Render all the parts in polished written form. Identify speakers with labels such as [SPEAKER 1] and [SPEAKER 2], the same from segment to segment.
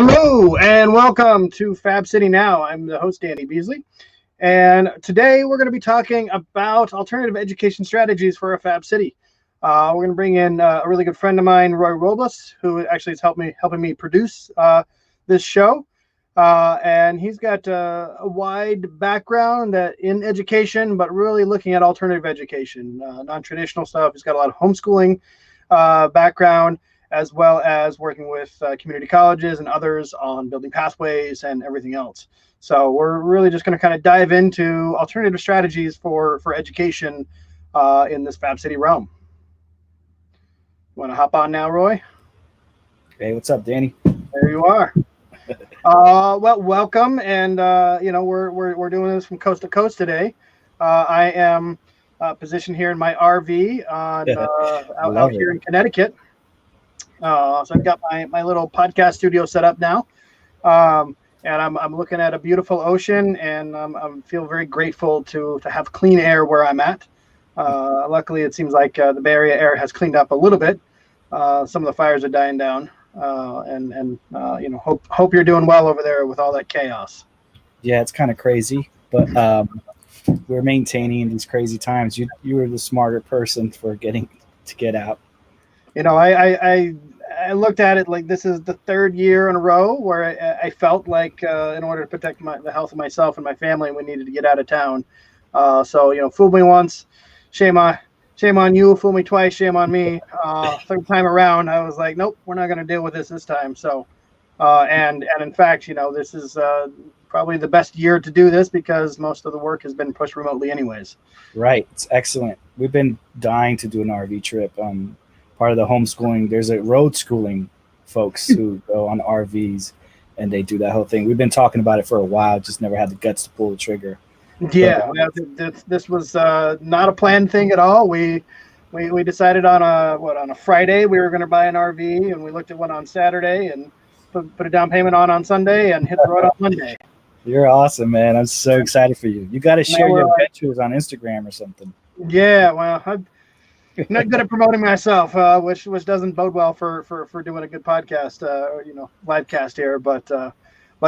[SPEAKER 1] Hello and welcome to FabCity Now. I'm the host, Danny Beesley, and today we're going to be talking about alternative education strategies for a FabCity. We're going to bring in a really good friend of mine, Roy Robles, who actually is helping me produce this show. And he's got a wide background in education, but really looking at alternative education, non-traditional stuff. He's got a lot of homeschooling background, as well as working with community colleges and others on building pathways and everything else. So we're really just going to kind of dive into alternative strategies for education in this FabCity realm. Want to hop on now, Roy?
[SPEAKER 2] Hey, what's up, Danny?
[SPEAKER 1] There you are. Well, welcome, and we're doing this from coast to coast today. I am positioned here in my RV out here in Connecticut. So I've got my little podcast studio set up now, and I'm looking at a beautiful ocean, and I feel very grateful to have clean air where I'm at. Luckily, it seems like the Bay Area air has cleaned up a little bit. Some of the fires are dying down, and hope you're doing well over there with all that chaos.
[SPEAKER 2] Yeah, it's kind of crazy, but we're maintaining these crazy times. You were the smarter person for getting to get out.
[SPEAKER 1] You know, I looked at it like this is the third year in a row where I felt like in order to protect the health of myself and my family, we needed to get out of town. So, fooled me once, shame on you. Fool me twice, shame on me. Third time around, I was like, nope, we're not going to deal with this time. So, and in fact, this is probably the best year to do this because most of the work has been pushed remotely anyways.
[SPEAKER 2] Right. It's excellent. We've been dying to do an RV trip. Part of the homeschooling, there's a road schooling folks who go on RVs and they do that whole thing. We've been talking about it for a while, just never had the guts to pull the trigger.
[SPEAKER 1] Yeah, this was not a planned thing at all. We decided on a Friday we were going to buy an RV, and we looked at one on Saturday and put a down payment on Sunday and hit the road on Monday.
[SPEAKER 2] You're awesome, man. I'm so excited for you. You got to share your adventures on Instagram or something.
[SPEAKER 1] Yeah, well, I'm not good at promoting myself, which doesn't bode well for doing a good podcast, live cast here. But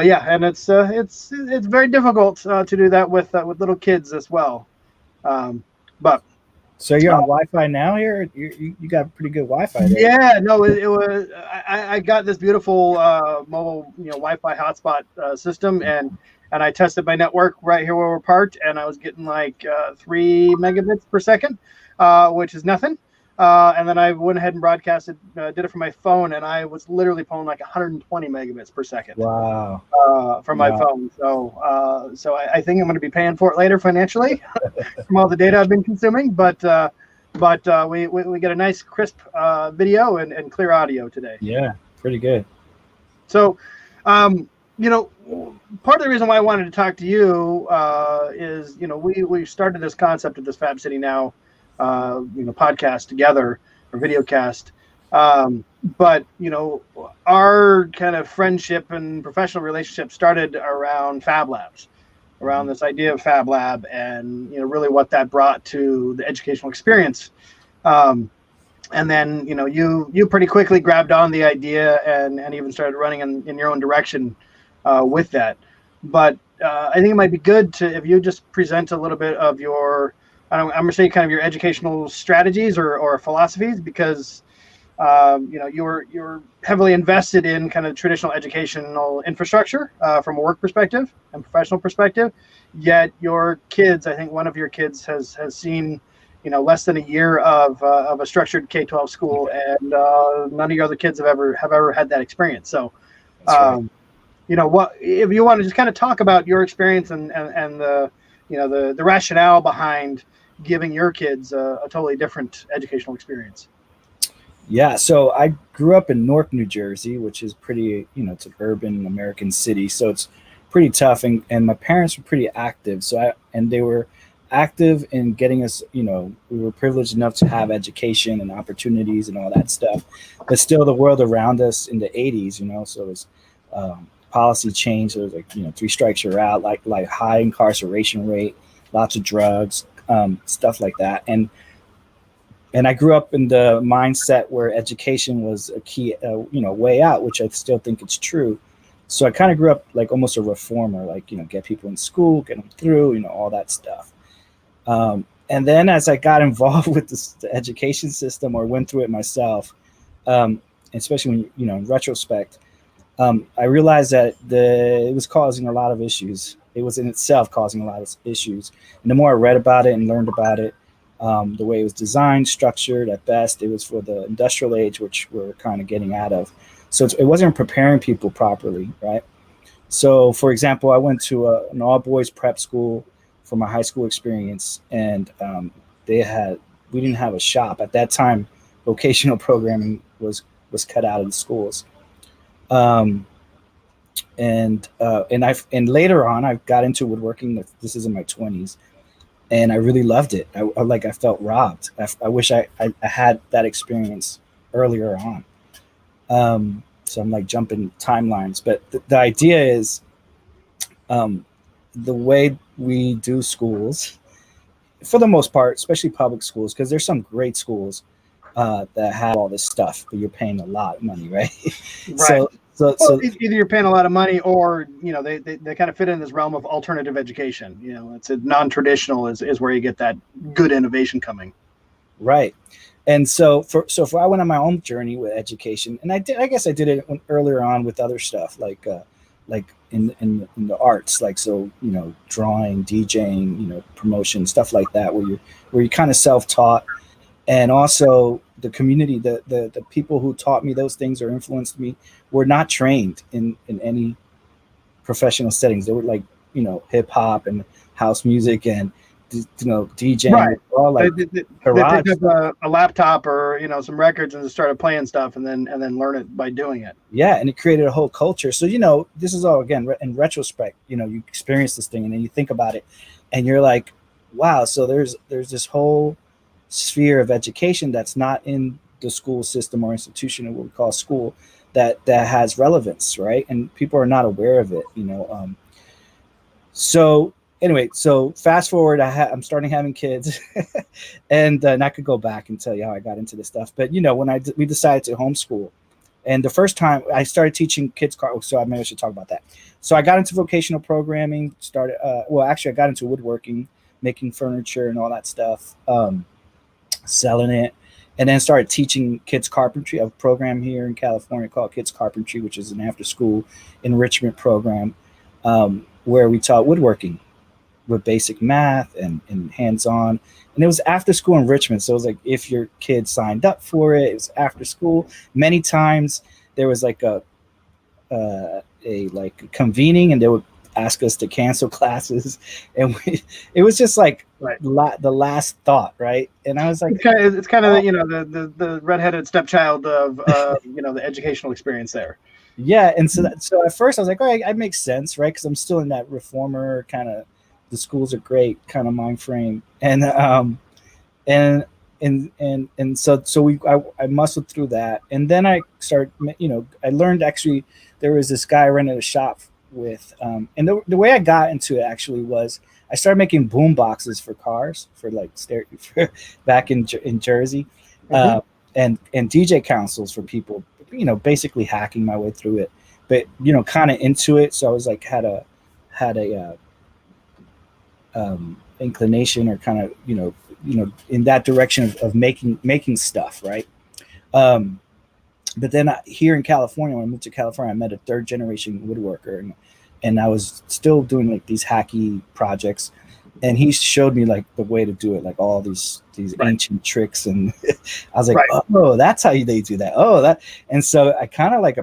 [SPEAKER 1] yeah, and it's very difficult to do that with little kids as well. But
[SPEAKER 2] so you're on Wi-Fi now here. You got pretty good Wi-Fi there.
[SPEAKER 1] Yeah, no, it was. I got this beautiful mobile Wi-Fi hotspot system, and I tested my network right here where we're parked, and I was getting like 3 megabits per second. Which is nothing. And then I went ahead and broadcasted, did it from my phone, and I was literally pulling like 120 megabits per second.
[SPEAKER 2] Wow.
[SPEAKER 1] From my phone. So I think I'm going to be paying for it later financially from all the data I've been consuming. But we get a nice crisp video and clear audio today.
[SPEAKER 2] Yeah, pretty good.
[SPEAKER 1] So, part of the reason why I wanted to talk to you is, we started this concept of this FabCity Now podcast together or video cast. But our kind of friendship and professional relationship started around Fab Labs, around this idea of Fab Lab and, really what that brought to the educational experience. And then, you pretty quickly grabbed on the idea and even started running in your own direction with that. But I think it might be good if you just present a little bit of your, I'm going to say kind of your educational strategies or philosophies, because you're heavily invested in kind of traditional educational infrastructure from a work perspective and professional perspective. Yet your kids, I think one of your kids has seen less than a year of a structured K-12 school, and none of your other kids have ever had that experience. So, right. What if you want to just kind of talk about your experience and the the rationale behind giving your kids a totally different educational experience?
[SPEAKER 2] Yeah, so I grew up in Newark, New Jersey, which is pretty, it's an urban American city, so it's pretty tough. And my parents were pretty active, and they were active in getting us, we were privileged enough to have education and opportunities and all that stuff. But still, the world around us in the 80s, so it was policy change. There was 3 strikes you're out, like high incarceration rate, lots of drugs, stuff like that. And I grew up in the mindset where education was a key, way out, which I still think it's true. So I kind of grew up like almost a reformer, like, get people in school, get them through, all that stuff. And then as I got involved with the education system, or went through it myself, especially when, in retrospect, I realized that it was causing a lot of issues. It was in itself causing a lot of issues. And the more I read about it and learned about it, the way it was designed, structured, at best, it was for the industrial age, which we're kind of getting out of. So it wasn't preparing people properly, right? So, for example, I went to an all-boys prep school for my high school experience, and we didn't have a shop at that time. Vocational programming was cut out of the schools, and later on I got into woodworking. This is in my 20s, and I really loved it. I felt robbed. I wish I had that experience earlier on. So I'm like jumping timelines, but the idea is, the way we do schools, for the most part, especially public schools, because there's some great schools that have all this stuff, but you're paying a lot of money, right?
[SPEAKER 1] Right.
[SPEAKER 2] So
[SPEAKER 1] either you're paying a lot of money, or they kind of fit in this realm of alternative education. It's a non-traditional is where you get that good innovation coming.
[SPEAKER 2] Right. And so I went on my own journey with education, and I guess I did it earlier on with other stuff, like in the arts, like, drawing, DJing, promotion, stuff like that, where you kind of self-taught. And also the community, the people who taught me those things or influenced me were not trained in any professional settings. They were like, hip hop and house music and DJing,
[SPEAKER 1] right?
[SPEAKER 2] All like
[SPEAKER 1] they picked up a laptop or some records and just started playing stuff, and then learn it by doing it.
[SPEAKER 2] Yeah, and it created a whole culture. So this is all, again, in retrospect. You experience this thing, and then you think about it, and you're like, wow. So there's this whole sphere of education that's not in the school system or institution, or what we call school, that has relevance, right? And people are not aware of it. So anyway, so fast forward, I'm starting having kids, and I could go back and tell you how I got into this stuff. But when we decided to homeschool, and the first time I started teaching kids so maybe I should talk about that. So I got into vocational programming. I got into woodworking, making furniture and all that stuff, selling it, and then started teaching kids carpentry. I have a program here in California called Kids Carpentry, which is an after-school enrichment program, where we taught woodworking with basic math and hands-on. And it was after school enrichment. So it was like, if your kid signed up for it, it was after school. Many times there was like a convening, and they would ask us to cancel classes. And it was just like, right, the last thought, right? And I was like,
[SPEAKER 1] it's kind of the redheaded stepchild of the educational experience there.
[SPEAKER 2] Yeah. And so at first I was like, oh, it makes sense, right? Because I'm still in that reformer kind of, the schools are great kind of mind frame. And so I muscled through that. And then I started, I learned, actually, there was this guy I rented a shop with. And the way I got into it actually was, I started making boom boxes for cars, for back in Jersey, and DJ consoles for people, basically hacking my way through it, but kind of into it. So I was like, had a inclination, or kind of in that direction of making stuff, right? But then here in California, when I moved to California, I met a third generation woodworker, and I was still doing like these hacky projects, and he showed me like the way to do it, like all these right, ancient tricks, and I was like, right, oh, that's how they do that. Oh, that. And so I kind of like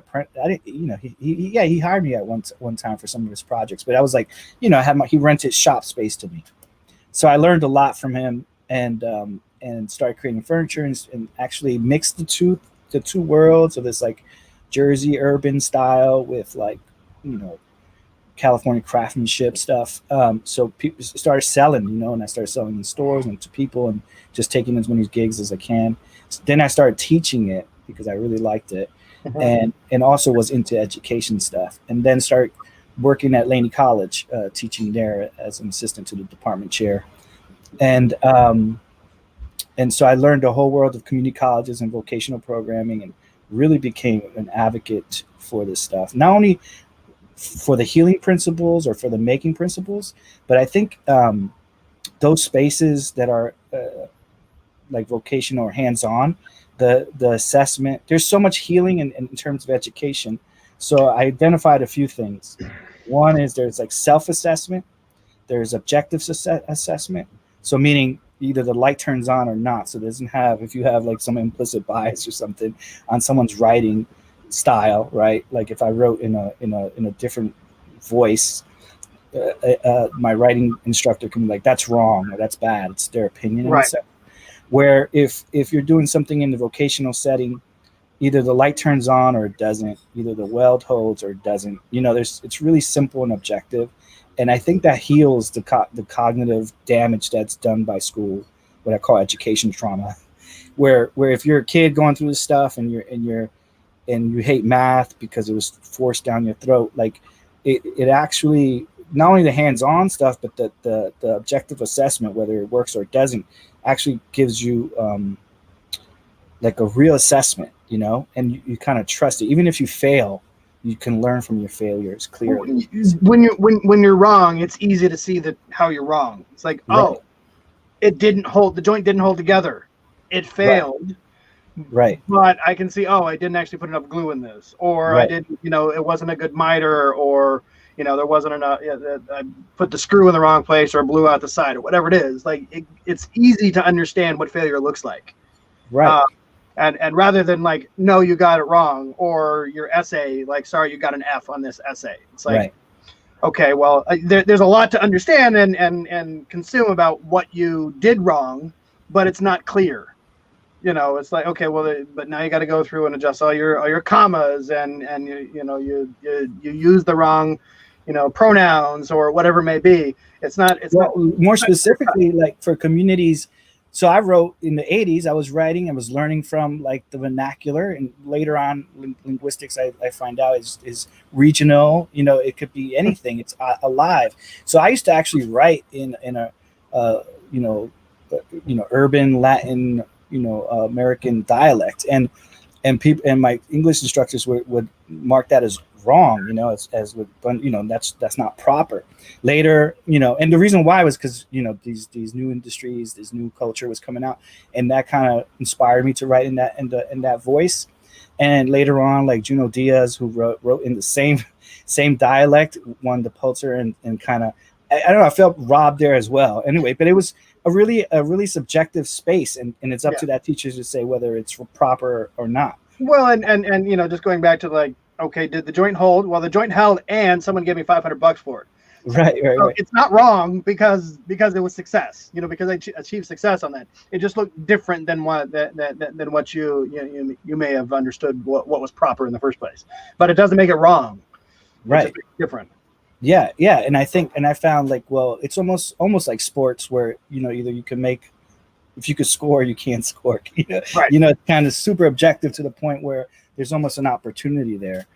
[SPEAKER 2] he hired me at one time for some of his projects, but I was like, he rented shop space to me, so I learned a lot from him, and started creating furniture, and actually mixed the two worlds of this like Jersey urban style with like California craftsmanship stuff. So people started selling, and I started selling in stores and to people, and just taking as many gigs as I can. So then I started teaching it because I really liked it, and also was into education stuff, and then started working at Laney College, teaching there as an assistant to the department chair. And so I learned the whole world of community colleges and vocational programming, and really became an advocate for this stuff. Not only for the healing principles or for the making principles. But I think those spaces that are like vocational or hands-on, the assessment, there's so much healing in terms of education. So I identified a few things. One is there's like self-assessment, there's objective assessment. So meaning either the light turns on or not. So it doesn't have, if you have like some implicit bias or something on someone's writing style, right? Like if I wrote in a different voice, my writing instructor can be like, that's wrong or that's bad. It's their opinion.
[SPEAKER 1] Right.
[SPEAKER 2] Where if you're doing something in the vocational setting, either the light turns on or it doesn't, either the weld holds or it doesn't, it's really simple and objective. And I think that heals the cognitive damage that's done by school, what I call education trauma, where if you're a kid going through this stuff and you hate math because it was forced down your throat, like it actually, not only the hands-on stuff, but the objective assessment, whether it works or it doesn't, actually gives you like a real assessment, and you kind of trust it. Even if you fail, you can learn from your failures clearly.
[SPEAKER 1] When you're wrong, it's easy to see how you're wrong. It's like, oh, it didn't hold, the joint didn't hold together, it failed.
[SPEAKER 2] Right.
[SPEAKER 1] But I can see, I didn't actually put enough glue in this, or I didn't, it wasn't a good miter, or there wasn't enough. I put the screw in the wrong place, or blew out the side, or whatever it is. Like it's easy to understand what failure looks like.
[SPEAKER 2] Right.
[SPEAKER 1] And rather than like, no, you got it wrong, or your essay, like, sorry, you got an F on this essay. It's like, okay, well, there's a lot to understand and consume about what you did wrong, but it's not clear. It's like, okay, well, but now you got to go through and adjust all your commas, and you use the wrong, pronouns or whatever it may be. It's not
[SPEAKER 2] more specifically like for communities. So I wrote in the 80s, I was learning from like the vernacular, and later on linguistics, I find out is regional, it could be anything. It's alive. So I used to actually write in a urban Latin, American dialect, and people, and my English instructors would mark that as wrong, as that's not proper. Later, and the reason why was because these new industries, this new culture was coming out, and that kind of inspired me to write in that voice. And later on, like Junot Diaz, who wrote in the same dialect, won the Pulitzer, and kind of, I don't know, I felt robbed there as well. Anyway, but it was a really subjective space, and it's up to that teacher to say whether it's proper or not.
[SPEAKER 1] Well, and just going back to like, okay, did the joint hold? Well, the joint held, and someone gave me $500 for it.
[SPEAKER 2] Right.
[SPEAKER 1] It's not wrong because it was success. Because I achieved success on that. It just looked different than what you may have understood what was proper in the first place. But it doesn't make it wrong.
[SPEAKER 2] Right.
[SPEAKER 1] It's just different.
[SPEAKER 2] Yeah, and I found like, well, it's almost like sports where either you can make, if you could score, you can't score.
[SPEAKER 1] Right.
[SPEAKER 2] It's kind of super objective to the point where there's almost an opportunity there.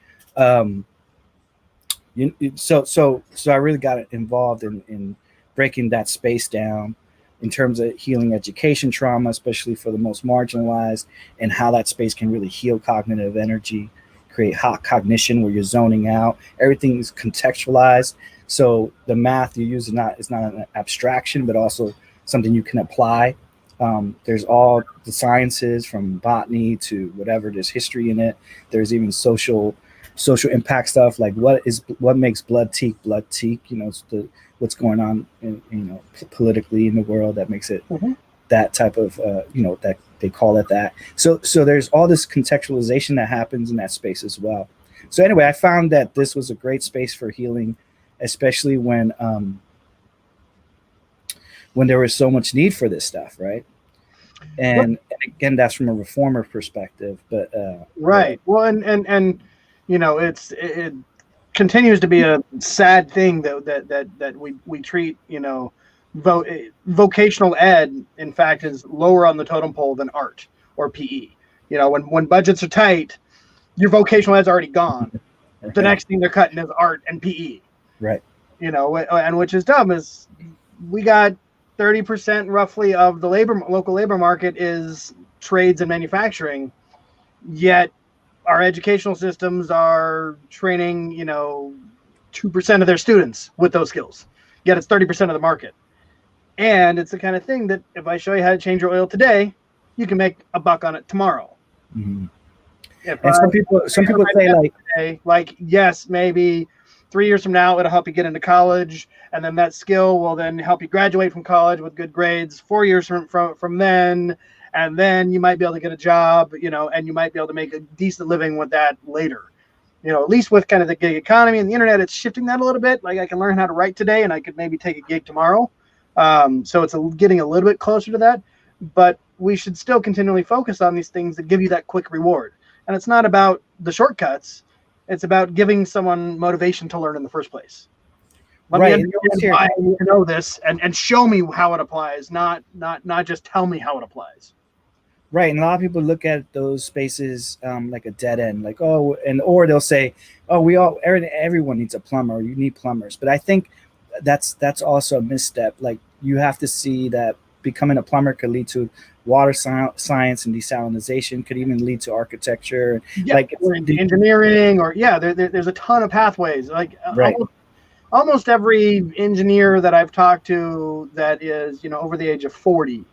[SPEAKER 2] So I really got involved in breaking that space down in terms of healing education trauma, especially for the most marginalized, and how that space can really heal cognitive energy, create hot cognition where you're zoning out. Everything is contextualized. So the math you use is not an abstraction, but also something you can apply. There's all the sciences from botany to whatever. There's history in it. There's even social impact stuff, like what makes blood teak. It's what's going on in, politically in the world that makes it that type of that they call it that. So there's all this contextualization that happens in that space as well. So anyway, I found that this was a great space for healing, especially when there was so much need for this stuff, right? And again, that's from a reformer perspective, but
[SPEAKER 1] right. Well, and it continues to be a sad thing that we treat, vocational ed, in fact, is lower on the totem pole than art or PE. When budgets are tight, your vocational ed's already gone.
[SPEAKER 2] Right.
[SPEAKER 1] The next thing they're cutting is art and PE.
[SPEAKER 2] Right.
[SPEAKER 1] And which is dumb, is we got 30% roughly of the local labor market is trades and manufacturing, yet our educational systems are training, 2% of their students with those skills, yet it's 30% of the market. And it's the kind of thing that if I show you how to change your oil today, you can make a buck on it tomorrow.
[SPEAKER 2] Mm-hmm. And some people say
[SPEAKER 1] like, yes, maybe 3 years from now, it'll help you get into college. And then that skill will then help you graduate from college with good grades 4 years from then. And then you might be able to get a job, and you might be able to make a decent living with that later. At least with kind of the gig economy and the internet, it's shifting that a little bit. Like I can learn how to write today and I could maybe take a gig tomorrow. So it's getting a little bit closer to that, but we should still continually focus on these things that give you that quick reward. And it's not about the shortcuts. It's about giving someone motivation to learn in the first place. Let me understand why I need to know this and show me how it applies, not just tell me how it applies.
[SPEAKER 2] Right, and a lot of people look at those spaces like a dead end, like or they'll say, everyone needs a plumber, or you need plumbers. But I think that's also a misstep. Like you have to see that becoming a plumber could lead to water science and desalination, could even lead to architecture,
[SPEAKER 1] like engineering, or there's a ton of pathways. Like almost every engineer that I've talked to that is over the age of 40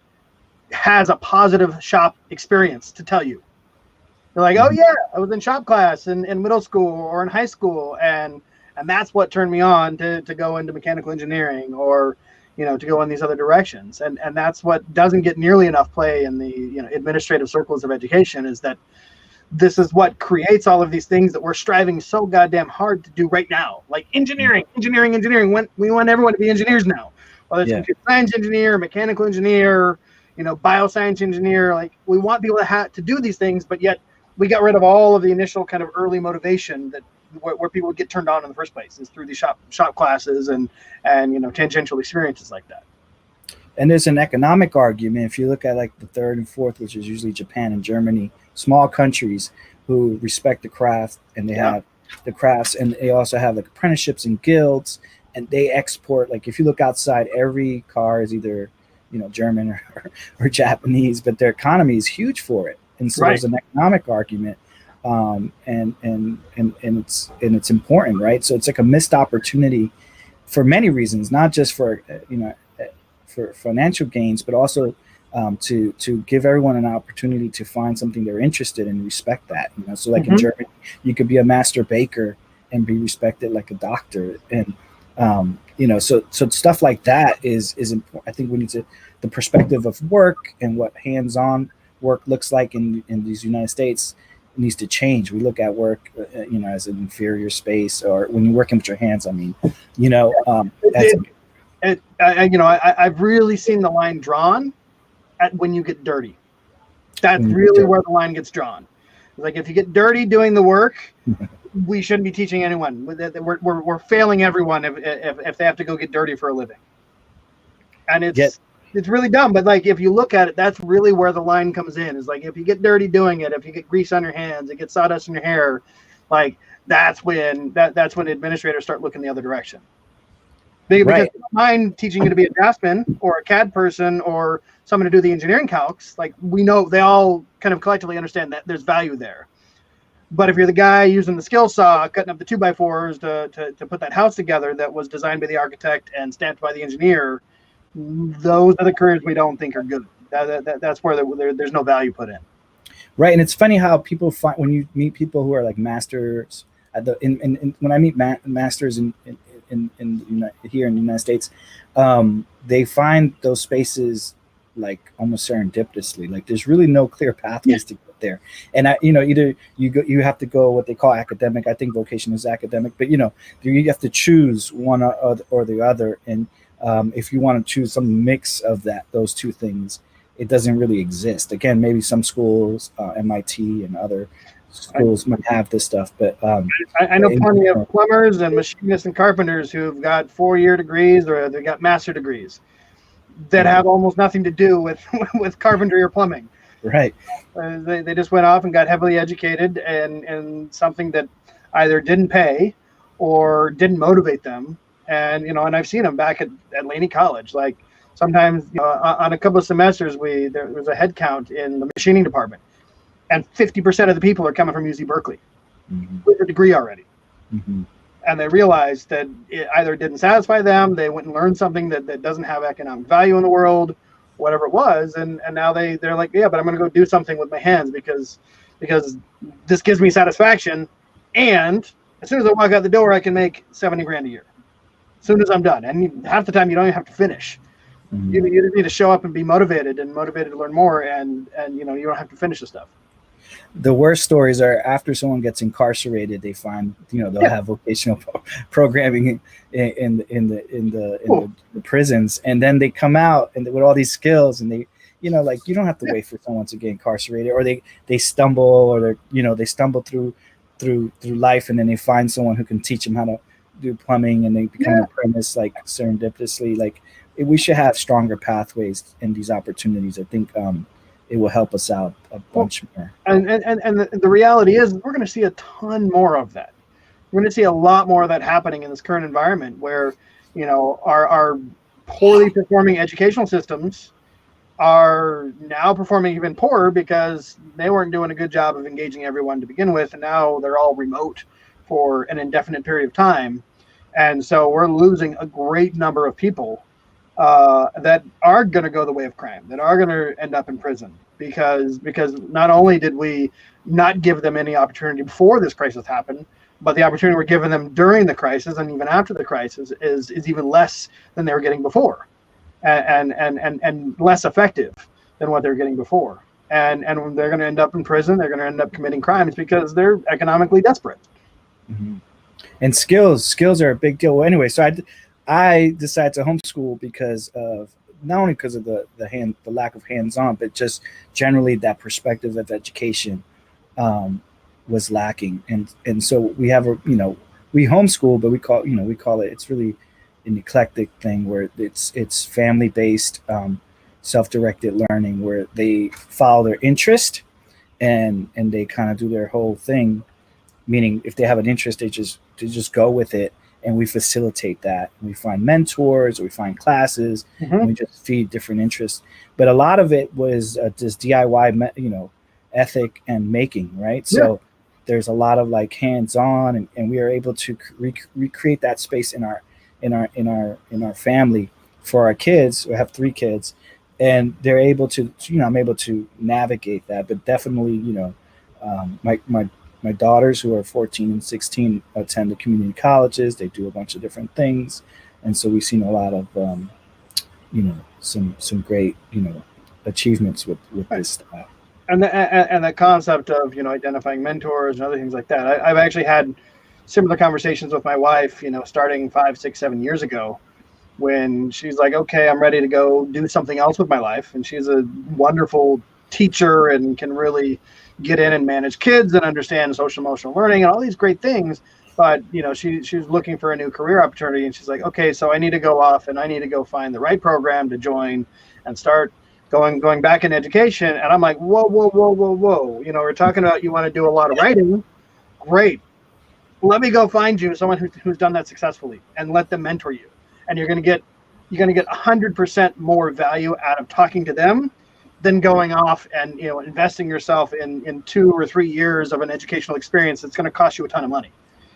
[SPEAKER 1] has a positive shop experience to tell you. They're like, oh yeah, I was in shop class in middle school or in high school, and that's what turned me on to go into mechanical engineering, or to go in these other directions. And that's what doesn't get nearly enough play in the administrative circles of education, is that this is what creates all of these things that we're striving so goddamn hard to do right now. Like engineering. We want everyone to be engineers now. Whether it's computer science engineer, mechanical engineer, bioscience engineer. Like we want people to do these things, but yet we got rid of all of the initial kind of early motivation that where people would get turned on in the first place, is through these shop classes and tangential experiences like that.
[SPEAKER 2] And there's an economic argument. If you look at like the third and fourth, which is usually Japan and Germany, small countries who respect the craft, and they have the crafts, and they also have like apprenticeships and guilds, and they export. Like if you look outside, every car is either German or Japanese, but their economy is huge for it. And so there's an economic argument. And it's important, right? So it's like a missed opportunity for many reasons, not just for for financial gains, but also to give everyone an opportunity to find something they're interested in and respect that. So like in Germany, you could be a master baker and be respected like a doctor, and so stuff like that is important. I think we need the perspective of work and what hands-on work looks like in these United States needs to change. We look at work, as an inferior space, or when you're working with your hands. I mean,
[SPEAKER 1] I've really seen the line drawn at when you get dirty. That's really where the line gets drawn. Like if you get dirty doing the work, we shouldn't be teaching anyone. We're failing everyone if they have to go get dirty for a living. And it's really dumb, but like if you look at it, that's really where the line comes in. Is like if you get dirty doing it, if you get grease on your hands, it gets sawdust in your hair, like that's when administrators start looking the other direction. Because they don't mind teaching you to be a draftsman or a CAD person or someone to do the engineering calcs. Like we know they all kind of collectively understand that there's value there. But if you're the guy using the skill saw, cutting up the 2x4s to put that house together that was designed by the architect and stamped by the engineer, those are the careers we don't think are good. That's where there's no value put in.
[SPEAKER 2] Right, and it's funny how people find when you meet people who are like masters when I meet masters in here in the United States, they find those spaces like almost serendipitously. Like there's really no clear pathways to get there. And either you have to go what they call academic. I think vocation is academic, but you have to choose one or the other. And if you want to choose some mix of those two things, it doesn't really exist. Again, maybe some schools, MIT and other schools might have this stuff, but
[SPEAKER 1] I know plenty of plumbers and machinists and carpenters who've got 4-year degrees or they got master degrees that have almost nothing to do with carpentry or plumbing.
[SPEAKER 2] Right.
[SPEAKER 1] They just went off and got heavily educated and something that either didn't pay or didn't motivate them. And and I've seen them back at Laney College. Like sometimes on a couple of semesters, there was a head count in the machining department, and 50% of the people are coming from UC Berkeley with a degree already. and they realized that it either didn't satisfy them, they went and learned something that doesn't have economic value in the world, whatever it was, and now they're like, yeah, but I'm going to go do something with my hands because this gives me satisfaction, and as soon as I walk out the door, I can make 70 grand a year. As soon as I'm done, and half the time you don't even have to finish.
[SPEAKER 2] Mhm.
[SPEAKER 1] You just need to show up and be motivated to learn more, and you don't have to finish the stuff.
[SPEAKER 2] The worst stories are after someone gets incarcerated, they find they'll have vocational programming in the prisons, and then they come out and with all these skills, and they like you don't have to wait for someone to get incarcerated, or they stumble, or they stumble through life, and then they find someone who can teach them how to do plumbing, and they become an apprentice like serendipitously. Like we should have stronger pathways in these opportunities. I think it will help us out a bunch more.
[SPEAKER 1] And the reality is we're going to see a ton more of that. We're going to see a lot more of that happening in this current environment where, our poorly performing educational systems are now performing even poorer because they weren't doing a good job of engaging everyone to begin with. And now they're all remote for an indefinite period of time. And so we're losing a great number of people that are going to go the way of crime, that are going to end up in prison because not only did we not give them any opportunity before this crisis happened, but the opportunity we're giving them during the crisis and even after the crisis is even less than they were getting before, and less effective than what they were getting before. And they're going to end up in prison. They're going to end up committing crimes because they're economically desperate.
[SPEAKER 2] Mm-hmm. And skills are a big deal. Well, anyway, so I decided to homeschool because of not only because of the lack of hands-on, but just generally that perspective of education was lacking. And so we have we homeschool, but we call it, it's really an eclectic thing where it's family-based, self-directed learning where they follow their interest and they kind of do their whole thing. Meaning if they have an interest, they just go with it. And we facilitate that. We find mentors, or we find classes, and we just feed different interests. But a lot of it was just DIY, ethic and making, right? Yeah. So there's a lot of like hands-on, and we are able to recreate that space in our family for our kids. We have 3 kids, and they're able to, I'm able to navigate that. But definitely, my daughters, who are 14 and 16, attend the community colleges. They do a bunch of different things. And so we've seen a lot of, some great, achievements with this stuff.
[SPEAKER 1] And the concept of, identifying mentors and other things like that. I've actually had similar conversations with my wife, starting 5, 6, 7 years ago, when she's like, okay, I'm ready to go do something else with my life. And she's a wonderful teacher and can really get in and manage kids and understand social emotional learning and all these great things. But, she was looking for a new career opportunity, and she's like, okay, so I need to go off and I need to go find the right program to join and start going back in education. And I'm like, whoa. We're talking about you want to do a lot of writing. Great. Let me go find you someone who's done that successfully and let them mentor you. And you're going to get 100% more value out of talking to them than going off and investing yourself in 2 or 3 years of an educational experience that's going to cost you a ton of money.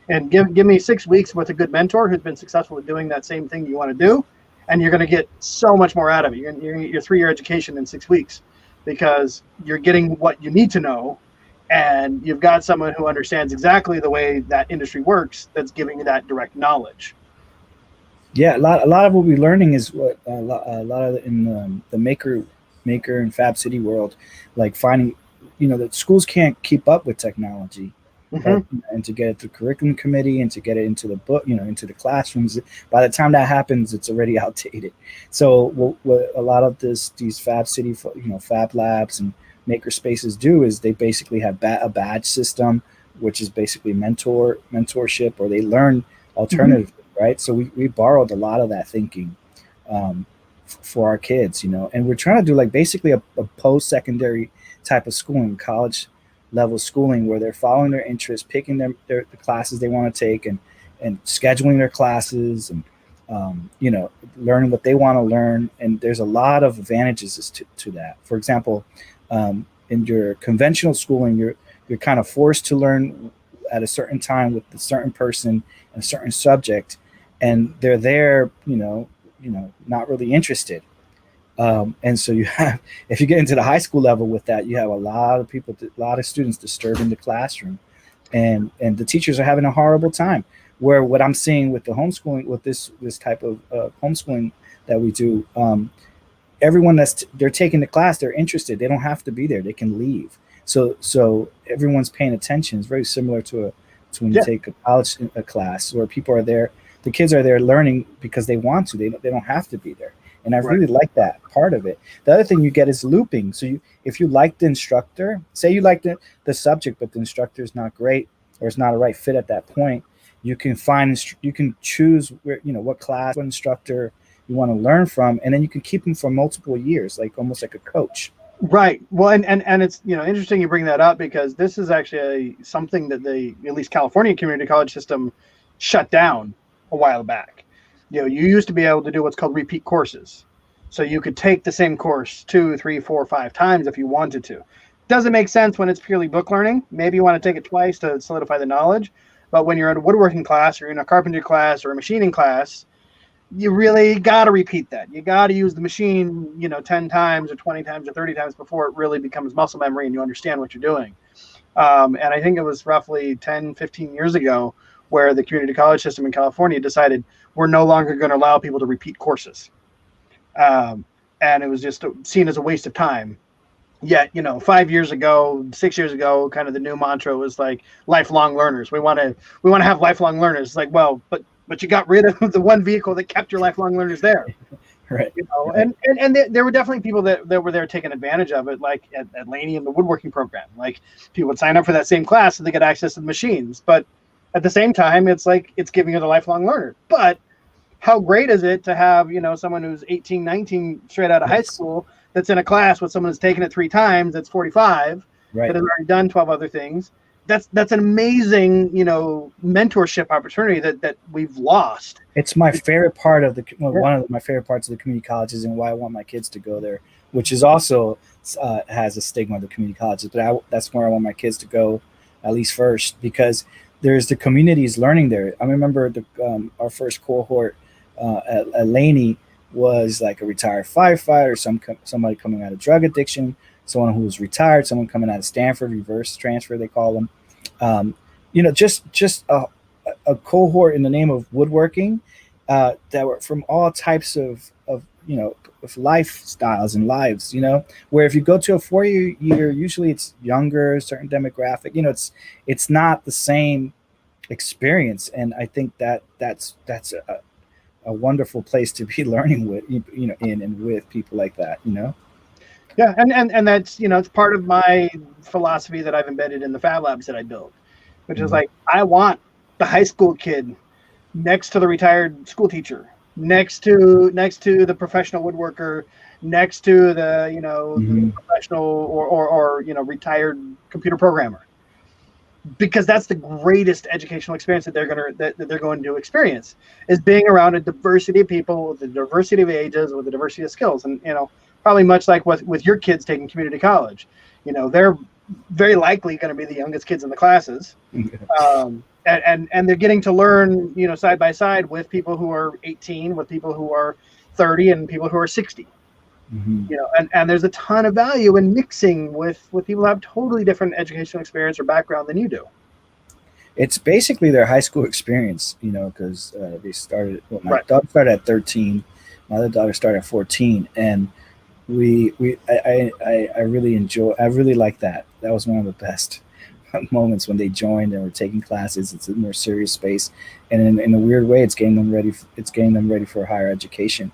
[SPEAKER 1] And give me 6 weeks with a good mentor who's been successful at doing that same thing you want to do, and you're going to get so much more out of it. You're going to get your 3-year education in 6 weeks because you're getting what you need to know, and you've got someone who understands exactly the way that industry works that's giving you that direct knowledge.
[SPEAKER 2] Yeah, a lot of what we're learning is what a lot of in the maker and FabCity world, like finding, that schools can't keep up with technology, and to get it through curriculum committee and to get it into the book, into the classrooms. By the time that happens, it's already outdated. So what a lot of these FabCity, Fab Labs and maker spaces do is they basically have a badge system, which is basically mentorship, or they learn alternative, right? So we borrowed a lot of that thinking for our kids, and we're trying to do like basically a post-secondary type of schooling, college level schooling, where they're following their interests, picking the classes they want to take, and scheduling their classes, and learning what they want to learn. And there's a lot of advantages to that. For example, in your conventional schooling, you're kind of forced to learn at a certain time with a certain person and a certain subject, and they're there, not really interested. And so you have, if you get into the high school level with that, you have a lot of people, a lot of students disturbing the classroom, and the teachers are having a horrible time. Where what I'm seeing with the homeschooling, with this type of homeschooling that we do, everyone they're taking the class, they're interested. They don't have to be there. They can leave. So everyone's paying attention. It's very similar to when you take a college class where people are there. The kids are there learning because they want to. They don't have to be there. And I really like that part of it. The other thing you get is looping. So if you like the instructor, say you like the subject, but the instructor is not great or it's not a right fit at that point, you can choose where, what class, what instructor you want to learn from, and then you can keep them for multiple years, like almost like a coach.
[SPEAKER 1] Right. Well, and it's interesting you bring that up, because this is actually something that at least California community college system shut down a while back. You used to be able to do what's called repeat courses. So you could take the same course 2, 3, 4, 5 times if you wanted to. Doesn't make sense when it's purely book learning. Maybe you want to take it twice to solidify the knowledge. But when you're in a woodworking class or in a carpentry class or a machining class, you really got to repeat that. You got to use the machine, 10 times or 20 times or 30 times before it really becomes muscle memory and you understand what you're doing. And I think it was roughly 10, 15 years ago where the community college system in California decided we're no longer going to allow people to repeat courses. And it was just seen as a waste of time. Yet, 5 years ago, 6 years ago, kind of the new mantra was like lifelong learners. We want to have lifelong learners. It's like, well, but you got rid of the one vehicle that kept your lifelong learners there.
[SPEAKER 2] Right.
[SPEAKER 1] And there were definitely people that were there taking advantage of it, like at Laney in the woodworking program. Like people would sign up for that same class so they get access to the machines. But at the same time, it's like it's giving you the lifelong learner. But how great is it to have, someone who's 18, 19, straight out of high school that's in a class with someone who's taken it 3 times, that's 45, that has already done 12 other things. That's an amazing, mentorship opportunity that we've lost.
[SPEAKER 2] It's my favorite part of one of my favorite parts of the community colleges, and why I want my kids to go there, which is also has a stigma of the community colleges, but that's where I want my kids to go at least first, because there's the communities learning there. I remember our first cohort at Laney was like a retired firefighter, somebody coming out of drug addiction, someone who was retired, someone coming out of Stanford, reverse transfer, they call them. Just a cohort in the name of woodworking that were from all types of lifestyles and lives, where if you go to a 4-year, usually it's younger, certain demographic, it's not the same experience. And I think that's a wonderful place to be learning with, in and with people like that,
[SPEAKER 1] Yeah, and that's it's part of my philosophy that I've embedded in the Fab Labs that I build, which is like I want the high school kid next to the retired school teacher, next to the professional woodworker, next to the the professional or retired computer programmer, because that's the greatest educational experience that they're going to experience, is being around a diversity of people with a diversity of ages, with a diversity of skills. And probably much like with your kids taking community college, they're very likely going to be the youngest kids in the classes. And they're getting to learn, side by side with people who are 18, with people who are 30, and people who are 60. And there's a ton of value in mixing with people who have totally different educational experience or background than you do.
[SPEAKER 2] It's basically their high school experience, because they started. Well, my daughter started at 13. My other daughter started at 14, and I really like that. That was one of the best moments when they joined and were taking classes. It's a more serious space, and in a weird way, it's getting them ready for higher education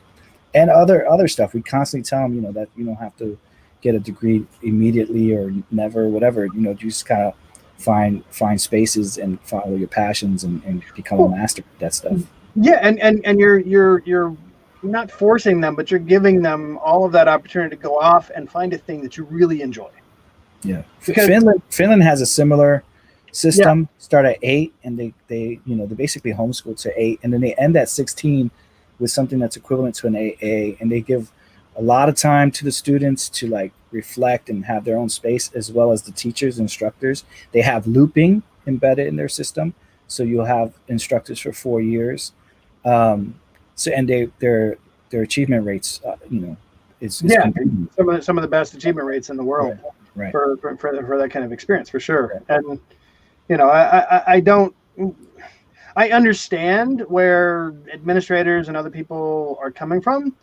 [SPEAKER 2] and other stuff. We constantly tell them, that you don't have to get a degree immediately or never, whatever. You just kind of find spaces and follow your passions and become a master at that stuff.
[SPEAKER 1] Yeah, and you're not forcing them, but you're giving them all of that opportunity to go off and find a thing that you really enjoy.
[SPEAKER 2] Yeah, Finland has a similar system. Start at 8, and they basically homeschool to 8, and then they end at 16 with something that's equivalent to an AA, and they give a lot of time to the students to reflect and have their own space, as well as the teachers, instructors. They have looping embedded in their system. So you'll have instructors for 4 years. So and their achievement rates, is
[SPEAKER 1] Yeah,
[SPEAKER 2] competing.
[SPEAKER 1] some of the best achievement rates in the world
[SPEAKER 2] Right.
[SPEAKER 1] for that kind of experience, for sure.
[SPEAKER 2] Right.
[SPEAKER 1] And I don't. I understand where administrators and other people are coming from,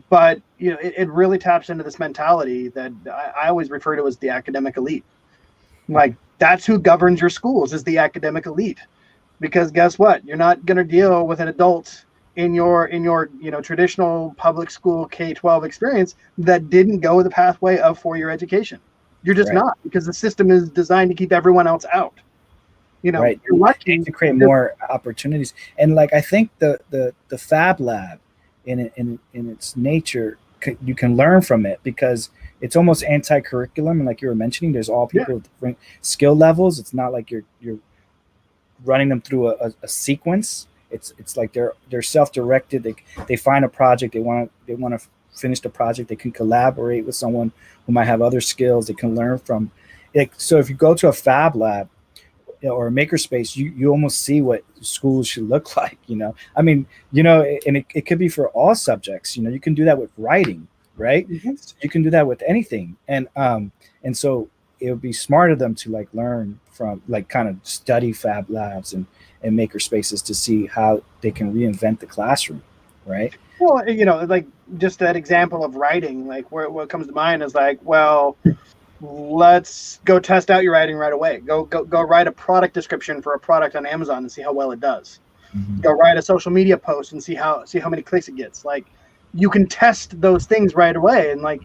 [SPEAKER 1] but it really taps into this mentality that I always refer to as the academic elite. Like, that's who governs your schools, is the academic elite. Because guess what? You're not going to deal with an adult in your traditional public school K-12 experience that didn't go the pathway of 4-year education. You're just not, because the system is designed to keep everyone else out.
[SPEAKER 2] Right.
[SPEAKER 1] You're lucky
[SPEAKER 2] to create more opportunities. And like, I think the Fab Lab in its nature, you can learn from it, because it's almost anti-curriculum. And like you were mentioning, there's all people with different skill levels. It's not like you're running them through a sequence. It's like they're self-directed. They find a project, they want to finish the project. They can collaborate with someone who might have other skills they can learn from. So if you go to a Fab Lab or a makerspace, you almost see what schools should look like. I mean, and it could be for all subjects. You can do that with writing, right?
[SPEAKER 1] Mm-hmm.
[SPEAKER 2] You can do that with anything. And so it would be smart of them to like learn from, like, kind of study Fab Labs and maker spaces to see how they can reinvent the classroom, right?
[SPEAKER 1] Well, like just that example of writing, like what comes to mind is like, well, let's go test out your writing right away. Go write a product description for a product on Amazon and see how well it does. Mm-hmm. Go write a social media post and see how many clicks it gets. Like, you can test those things right away, and like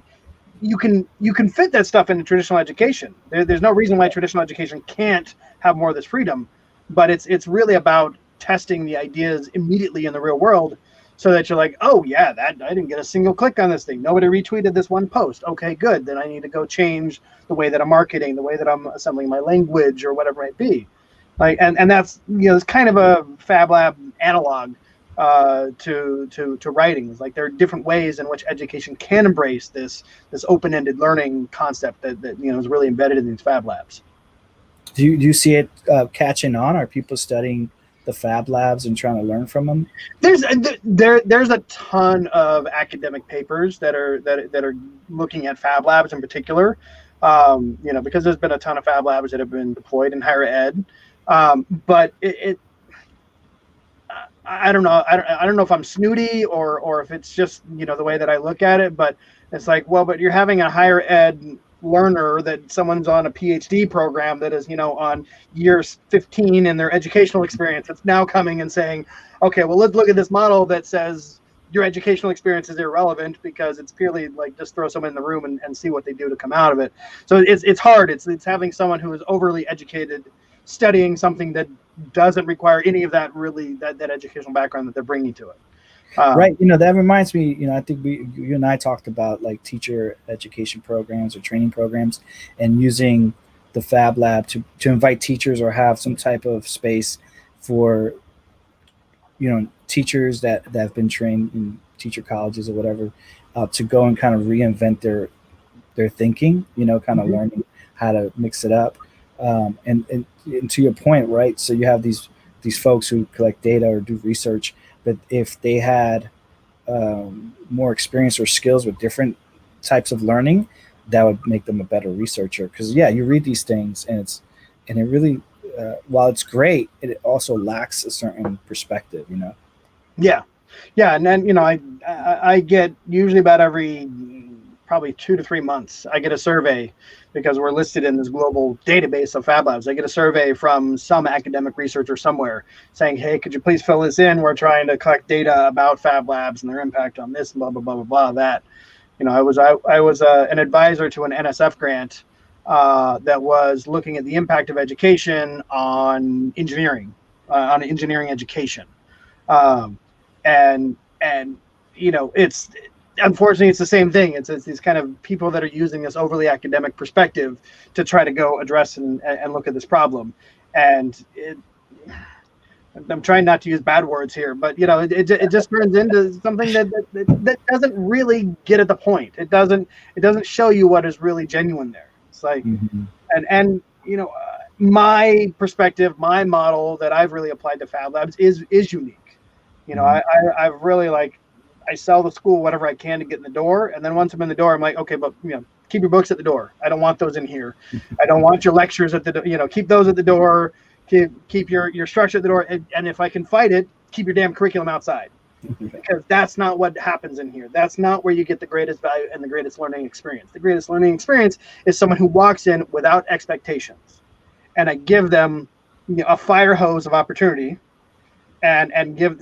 [SPEAKER 1] you can fit that stuff into traditional education. There's no reason why traditional education can't have more of this freedom, but it's really about testing the ideas immediately in the real world, so that you're like, oh yeah, I didn't get a single click on this thing. Nobody retweeted this one post. Okay, good. Then I need to go change the way that I'm marketing, the way that I'm assembling my language, or whatever it might be. Like, and that's it's kind of a Fab Lab analog to writing. It's like there are different ways in which education can embrace this open-ended learning concept that is really embedded in these Fab Labs.
[SPEAKER 2] Do you see it catching on? Are people studying the Fab Labs and trying to learn from them?
[SPEAKER 1] There's a ton of academic papers that are looking at Fab Labs in particular, because there's been a ton of Fab Labs that have been deployed in higher ed. But I don't know. I don't know if I'm snooty or if it's just the way that I look at it. But it's like, well, but you're having a higher ed learner that someone's on a PhD program that is on year 15 in their educational experience. It's now coming and saying, okay, well, let's look at this model that says your educational experience is irrelevant because it's purely like just throw someone in the room and see what they do to come out of it. So it's hard. It's having someone who is overly educated studying something that doesn't require any of that educational background that they're bringing to it.
[SPEAKER 2] Right. That reminds me, I think you and I talked about like teacher education programs or training programs, and using the Fab Lab to invite teachers or have some type of space for, teachers that have been trained in teacher colleges or whatever, to go and kind of reinvent their thinking, kind of learning how to mix it up. And to your point, right? So you have these folks who collect data or do research, but if they had more experience or skills with different types of learning, that would make them a better researcher. Because you read these things and it really, while it's great, it also lacks a certain perspective,
[SPEAKER 1] Yeah, and then I get usually about every probably 2 to 3 months, I get a survey, because we're listed in this global database of Fab Labs. I get a survey from some academic researcher somewhere saying, hey, could you please fill this in? We're trying to collect data about Fab Labs and their impact on this, blah, blah, blah, blah, blah, that. I was an advisor to an NSF grant that was looking at the impact of education on engineering, on engineering education. And it's, unfortunately, it's the same thing. It's these kind of people that are using this overly academic perspective to try to go address and look at this problem. And I'm trying not to use bad words here, but it just turns into something that doesn't really get at the point. It doesn't show you what is really genuine there. It's like, and my perspective, my model that I've really applied to Fab Labs is unique. You know, I've really like, I sell the school whatever I can to get in the door. And then once I'm in the door, I'm like, okay, but keep your books at the door. I don't want those in here. I don't want your lectures at the, keep those at the door. Keep your structure at the door. And if I can fight it, keep your damn curriculum outside. Because that's not what happens in here. That's not where you get the greatest value and the greatest learning experience. The greatest learning experience is someone who walks in without expectations. And I give them a fire hose of opportunity and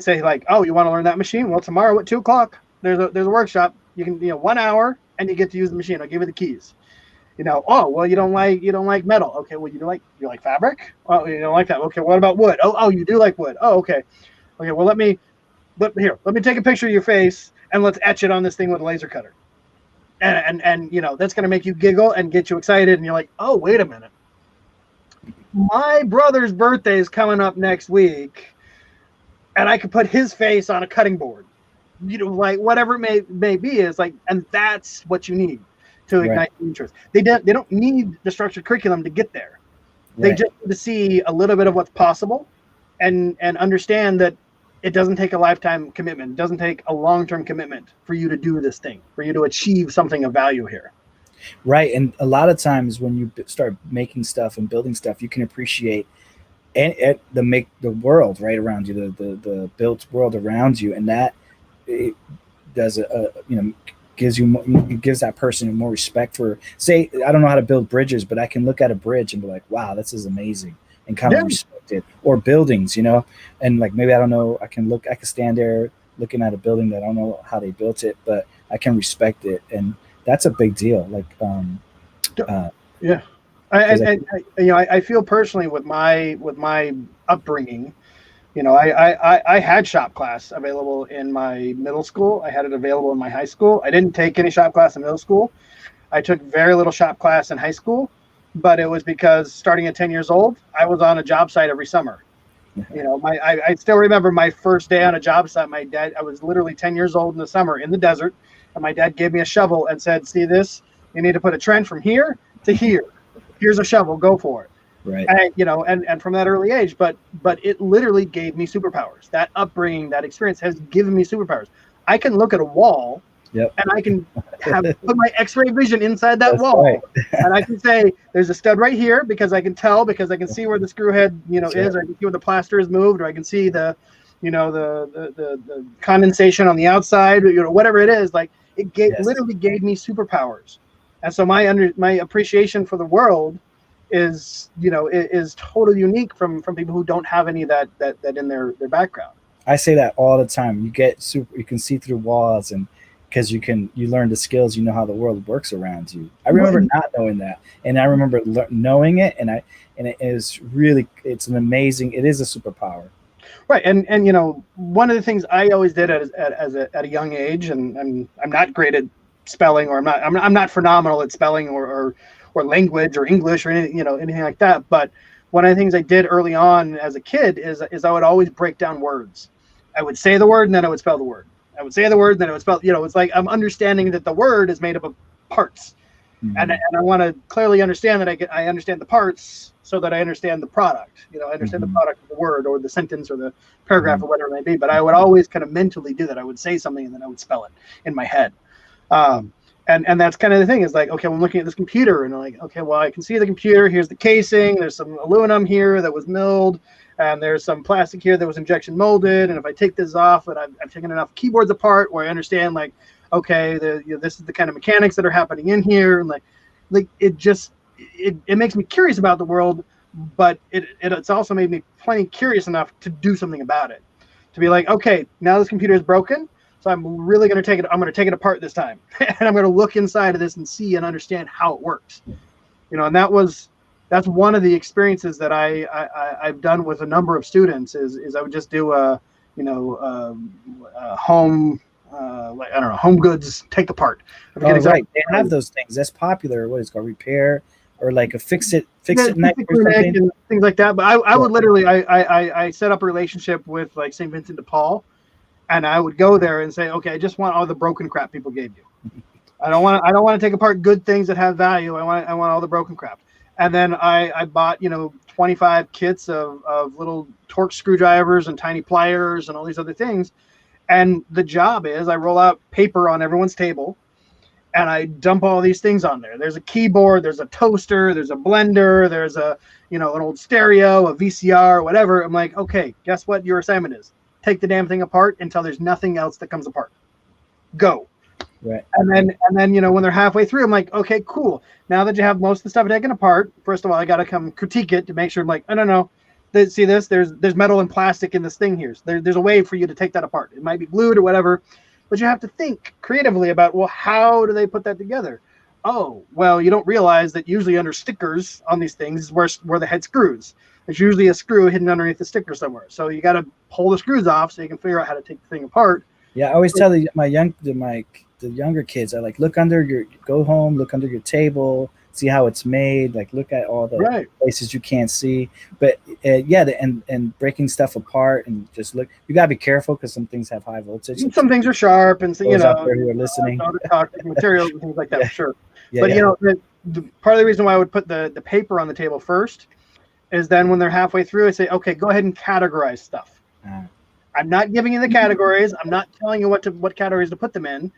[SPEAKER 1] say like, oh, you want to learn that machine? Well, tomorrow at 2:00, there's a workshop. You can, 1 hour and you get to use the machine. I'll give you the keys. Oh, well, you don't like metal. Okay, well, you like fabric? Oh, you don't like that. Okay, what about wood? Oh, you do like wood. Oh, okay. Okay, well, let me take a picture of your face and let's etch it on this thing with a laser cutter. And that's going to make you giggle and get you excited. And you're like, oh, wait a minute. My brother's birthday is coming up next week, and I could put his face on a cutting board. Like whatever it may be is like, and that's what you need to ignite interest. They don't need the structured curriculum to get there. They just need to see a little bit of what's possible and understand that it doesn't take a lifetime commitment. It doesn't take a long-term commitment for you to do this thing, for you to achieve something of value here.
[SPEAKER 2] Right. And a lot of times when you start making stuff and building stuff, you can appreciate the world right around you, the built world around you. And that it does gives that person more respect for, say, I don't know how to build bridges, but I can look at a bridge and be like, wow, this is amazing, and kind of respect it. Or buildings, and like, maybe I don't know, I can stand there looking at a building that I don't know how they built it, but I can respect it. And that's a big deal. Like,
[SPEAKER 1] I feel personally with my upbringing, I had shop class available in my middle school. I had it available in my high school. I didn't take any shop class in middle school. I took very little shop class in high school, but it was because starting at 10 years old, I was on a job site every summer. I still remember my first day on a job site. I was literally 10 years old in the summer in the desert, and my dad gave me a shovel and said, see this? You need to put a trench from here to here. Here's a shovel, go for it.
[SPEAKER 2] Right.
[SPEAKER 1] And from that early age, but it literally gave me superpowers. That upbringing, that experience has given me superpowers. I can look at a wall, and I can put my X-ray vision inside that wall, right. And I can say, there's a stud right here because I can see where the screw head, is, or I can see where the plaster is moved, or I can see the condensation on the outside, whatever it is. Like literally gave me superpowers. And so my appreciation for the world is totally unique from people who don't have any of that in their background.
[SPEAKER 2] I say that all the time. You can see through walls, and because you learn the skills, how the world works around you. I remember not knowing that, and I remember knowing it, and it is an amazing. It is a superpower.
[SPEAKER 1] Right, and one of the things I always did at a young age, and I'm not great at spelling, or I'm not phenomenal at spelling or language or English or anything like that. But one of the things I did early on as a kid is I would always break down words. I would say the word and then I would spell the word. I would say the word and then I would spell. It's like I'm understanding that the word is made up of parts, and I want to clearly understand that I understand the parts so that I understand the product. I understand the product of the word or the sentence or the paragraph or whatever it may be. But I would always kind of mentally do that. I would say something and then I would spell it in my head. And that's kind of the thing, is like, okay, I'm looking at this computer and I'm like, okay, well, I can see the computer. Here's the casing. There's some aluminum here that was milled, and there's some plastic here that was injection molded. And if I take this off, and I've taken enough keyboards apart where I understand, like, okay, this is the kind of mechanics that are happening in here. And like it makes me curious about the world, but it's also made me plenty curious enough to do something about it, to be like, okay, now this computer is broken. So I'm really going to take it. I'm going to take it apart this time, and I'm going to look inside of this and see and understand how it works. And that's one of the experiences that I've done with a number of students. Is I would just do a home home goods take apart.
[SPEAKER 2] Right, they have those things. That's popular. What is it called, repair, or like a fix it night or something,
[SPEAKER 1] and things like that. But I would literally I set up a relationship with like St. Vincent de Paul. And I would go there and say, okay, I just want all the broken crap people gave you. I don't want to take apart good things that have value. I want all the broken crap. And then I bought, 25 kits of little Torx screwdrivers and tiny pliers and all these other things. And the job is I roll out paper on everyone's table and I dump all these things on there. There's a keyboard, there's a toaster, there's a blender, there's an old stereo, a VCR, whatever. I'm like, okay, guess what your assignment is? Take the damn thing apart until there's nothing else that comes apart. Go.
[SPEAKER 2] Right.
[SPEAKER 1] And then, when they're halfway through, I'm like, okay, cool. Now that you have most of the stuff taken apart, first of all, I got to come critique it to make sure I'm like, no. See this? There's metal and plastic in this thing here. So there's a way for you to take that apart. It might be glued or whatever, but you have to think creatively about, well, how do they put that together? Oh, well, you don't realize that usually under stickers on these things is where the head screws. There's usually a screw hidden underneath the sticker somewhere. So you got to pull the screws off so you can figure out how to take the thing apart.
[SPEAKER 2] Yeah, I always tell the younger kids, I look under go home, look under your table, see how it's made, look at all the places you can't see. But and breaking stuff apart and just look, you gotta be careful because some things have high voltage.
[SPEAKER 1] Some things are sharp, and so,
[SPEAKER 2] those out there who are listening,
[SPEAKER 1] toxic materials and things like that.
[SPEAKER 2] Yeah.
[SPEAKER 1] Sure.
[SPEAKER 2] Yeah,
[SPEAKER 1] But
[SPEAKER 2] yeah.
[SPEAKER 1] the part of the reason why I would put the paper on the table first is then when they're halfway through, I say, okay, go ahead and categorize stuff. I'm not giving you the categories. I'm not telling you what categories to put them in.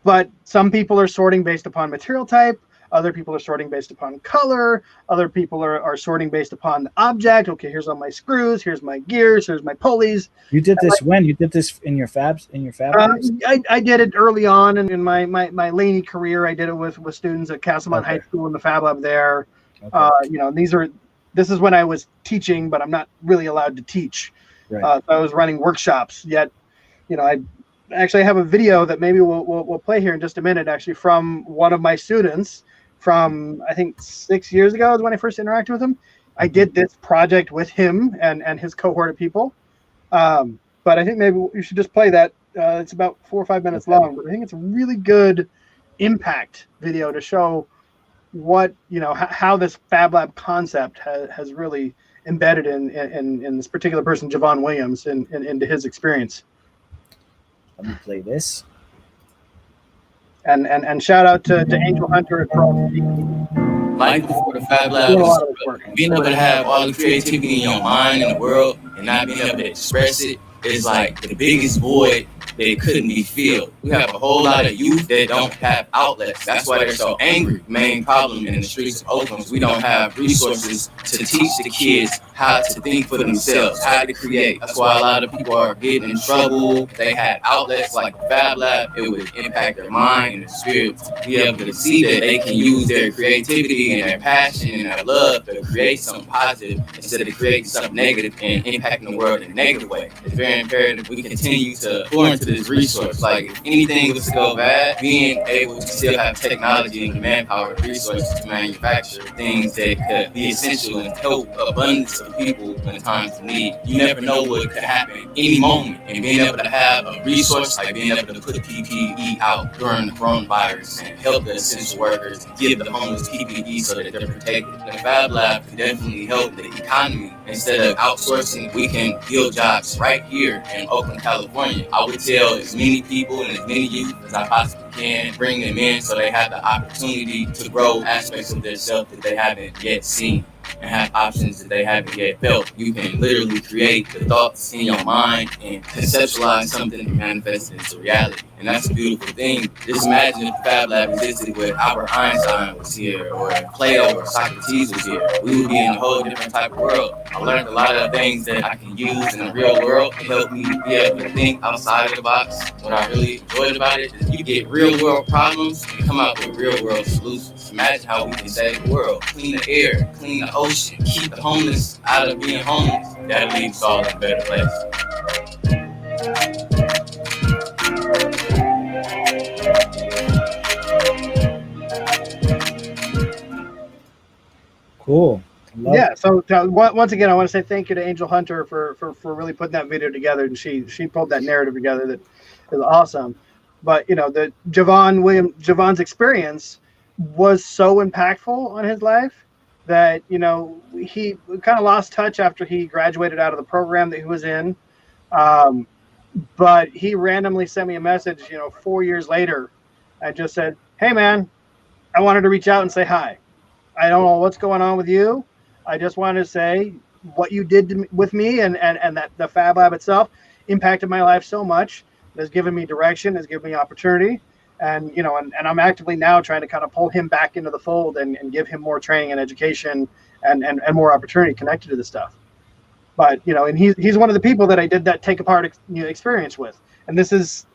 [SPEAKER 1] But some people are sorting based upon material type. Other people are sorting based upon color. Other people are sorting based upon the object. Okay, here's all my screws. Here's my gears. Here's my pulleys.
[SPEAKER 2] You did this when? You did this in your fabs? Labs?
[SPEAKER 1] I did it early on in my Laney career. I did it with students at Castlemont High School in the Fab Lab there. Okay. This is when I was teaching, but I'm not really allowed to teach.
[SPEAKER 2] Right.
[SPEAKER 1] I was running workshops. Yet, I actually have a video that maybe we'll play here in just a minute, actually, from one of my students from, I think, 6 years ago is when I first interacted with him. I did this project with him and his cohort of people. But I think maybe you should just play that. It's about 4 or 5 minutes long, but I think it's a really good impact video to show what, how this Fab Lab concept has really embedded in this particular person, Javon Williams, into his experience.
[SPEAKER 2] Let me play this.
[SPEAKER 1] And shout out to Angel Hunter for all
[SPEAKER 3] Life before the Fab Lab, being able to have all the creativity in your mind in the world and not being able to express it is like the biggest void that couldn't be filled. We have a whole lot of youth that don't have outlets. That's why they're so angry. Main problem in the streets of Oakland is we don't have resources to teach the kids how to think for themselves, how to create. That's why a lot of people are getting in trouble. If they had outlets like the Fab Lab, it would impact their mind and their spirit. Be able to see that they can use their creativity and their passion and their love to create something positive instead of creating something negative and impacting the world in a negative way. It's very imperative we continue to pour into this resource. Like, if anything was to go bad, being able to still have technology and manpower and resources to manufacture things that could be essential and help abundance of people in times of need. You never know what could happen any moment, and being able to have a resource like being able to put PPE out during the coronavirus and help the essential workers, give the homeless PPE so that they're protected. The Fab Lab can definitely help the economy. Instead of outsourcing, we can build jobs right here in Oakland, California. I would tell as many people and as many youth as I possibly can, bring them in so they have the opportunity to grow aspects of themselves that they haven't yet seen and have options that they haven't yet felt. You can literally create the thoughts in your mind and conceptualize something and manifest it into reality. And that's a beautiful thing. Just imagine if the Fab Lab existed where Albert Einstein was here, or Plato or Socrates was here. We would be in a whole different type of world. I learned a lot of things that I can use in the real world to help me be able to think outside of the box. What I really enjoyed about it is you get real world problems and come out with real world solutions. Imagine how we can save the world, clean the air, clean the ocean, keep the homeless out of being homeless. That'll leave us all in a better place.
[SPEAKER 2] Cool.
[SPEAKER 1] Yeah. So once again, I want to say thank you to Angel Hunter for really putting that video together, and she pulled that narrative together that is awesome. But the Javon's experience was so impactful on his life that he kind of lost touch after he graduated out of the program that he was in. But he randomly sent me a message 4 years later. I just said, "Hey man, I wanted to reach out and say hi." I don't know what's going on with you. I just wanted to say what you did with me and that the Fab Lab itself impacted my life so much. It has given me direction, has given me opportunity. And, and I'm actively now trying to kind of pull him back into the fold and give him more training and education and more opportunity connected to this stuff. But, and he's one of the people that I did that take apart experience with. And this is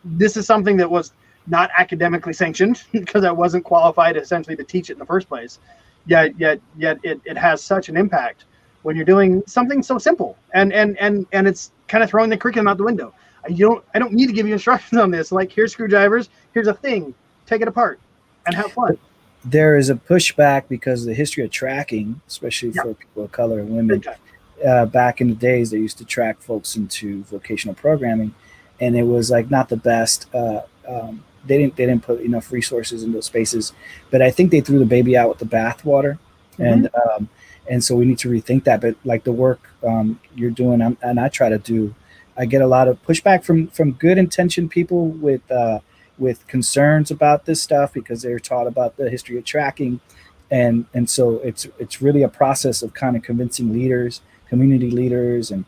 [SPEAKER 1] something that was not academically sanctioned because I wasn't qualified essentially to teach it in the first place. Yet it has such an impact when you're doing something so simple and it's kind of throwing the curriculum out the window. I don't need to give you instructions on this. Like, here's screwdrivers, here's a thing, take it apart and have fun.
[SPEAKER 2] There is a pushback because of the history of tracking, especially for people of color and women. Back in the days, they used to track folks into vocational programming, and it was like not the best. They didn't put enough resources in those spaces, but I think they threw the baby out with the bathwater, and so we need to rethink that. But like the work you're doing, and I try to do, I get a lot of pushback from good intentioned people with concerns about this stuff because they're taught about the history of tracking, and so it's really a process of kind of convincing leaders, community leaders, and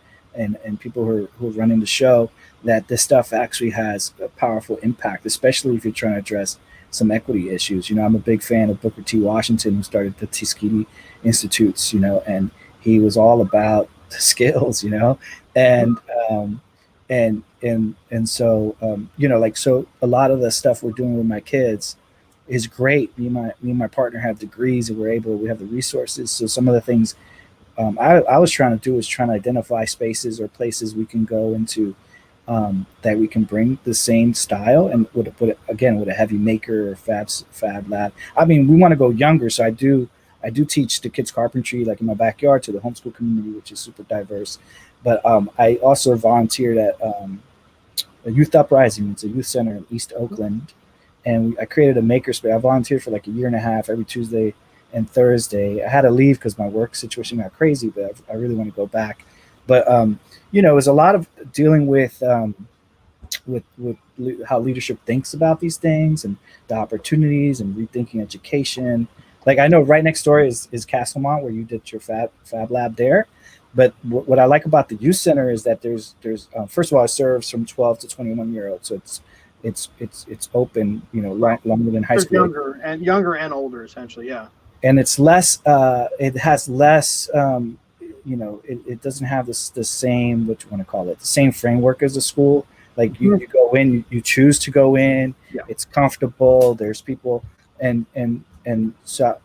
[SPEAKER 2] people who are running the show that this stuff actually has a powerful impact, especially if you're trying to address some equity issues. I'm a big fan of Booker T. Washington, who started the Tuskegee Institutes, and he was all about the skills, and so so a lot of the stuff we're doing with my kids is great. Me and my partner have degrees, and we have the resources. So some of the things I was trying to do is trying to identify spaces or places we can go into that we can bring the same style and with a heavy maker or Fab Lab. I mean, we want to go younger, so I do teach the kids carpentry like in my backyard to the homeschool community, which is super diverse. But I also volunteered at a Youth Uprising. It's a youth center in East Oakland, and I created a makerspace. I volunteered for like a year and a half every Tuesday and Thursday. I had to leave because my work situation got crazy, but I really want to go back. But it was a lot of dealing with how leadership thinks about these things and the opportunities and rethinking education. Like, I know right next door is Castlemont, where you did your Fab Lab there. But what I like about the youth center is that there's first of all, it serves from 12 to 21-year-olds, so it's open, longer than high school. Younger and older, essentially, yeah. And it's less. It has less. It doesn't have the same, what you want to call it, the same framework as a school. Like you go in, you choose to go in. Yeah. It's comfortable. There's people, and so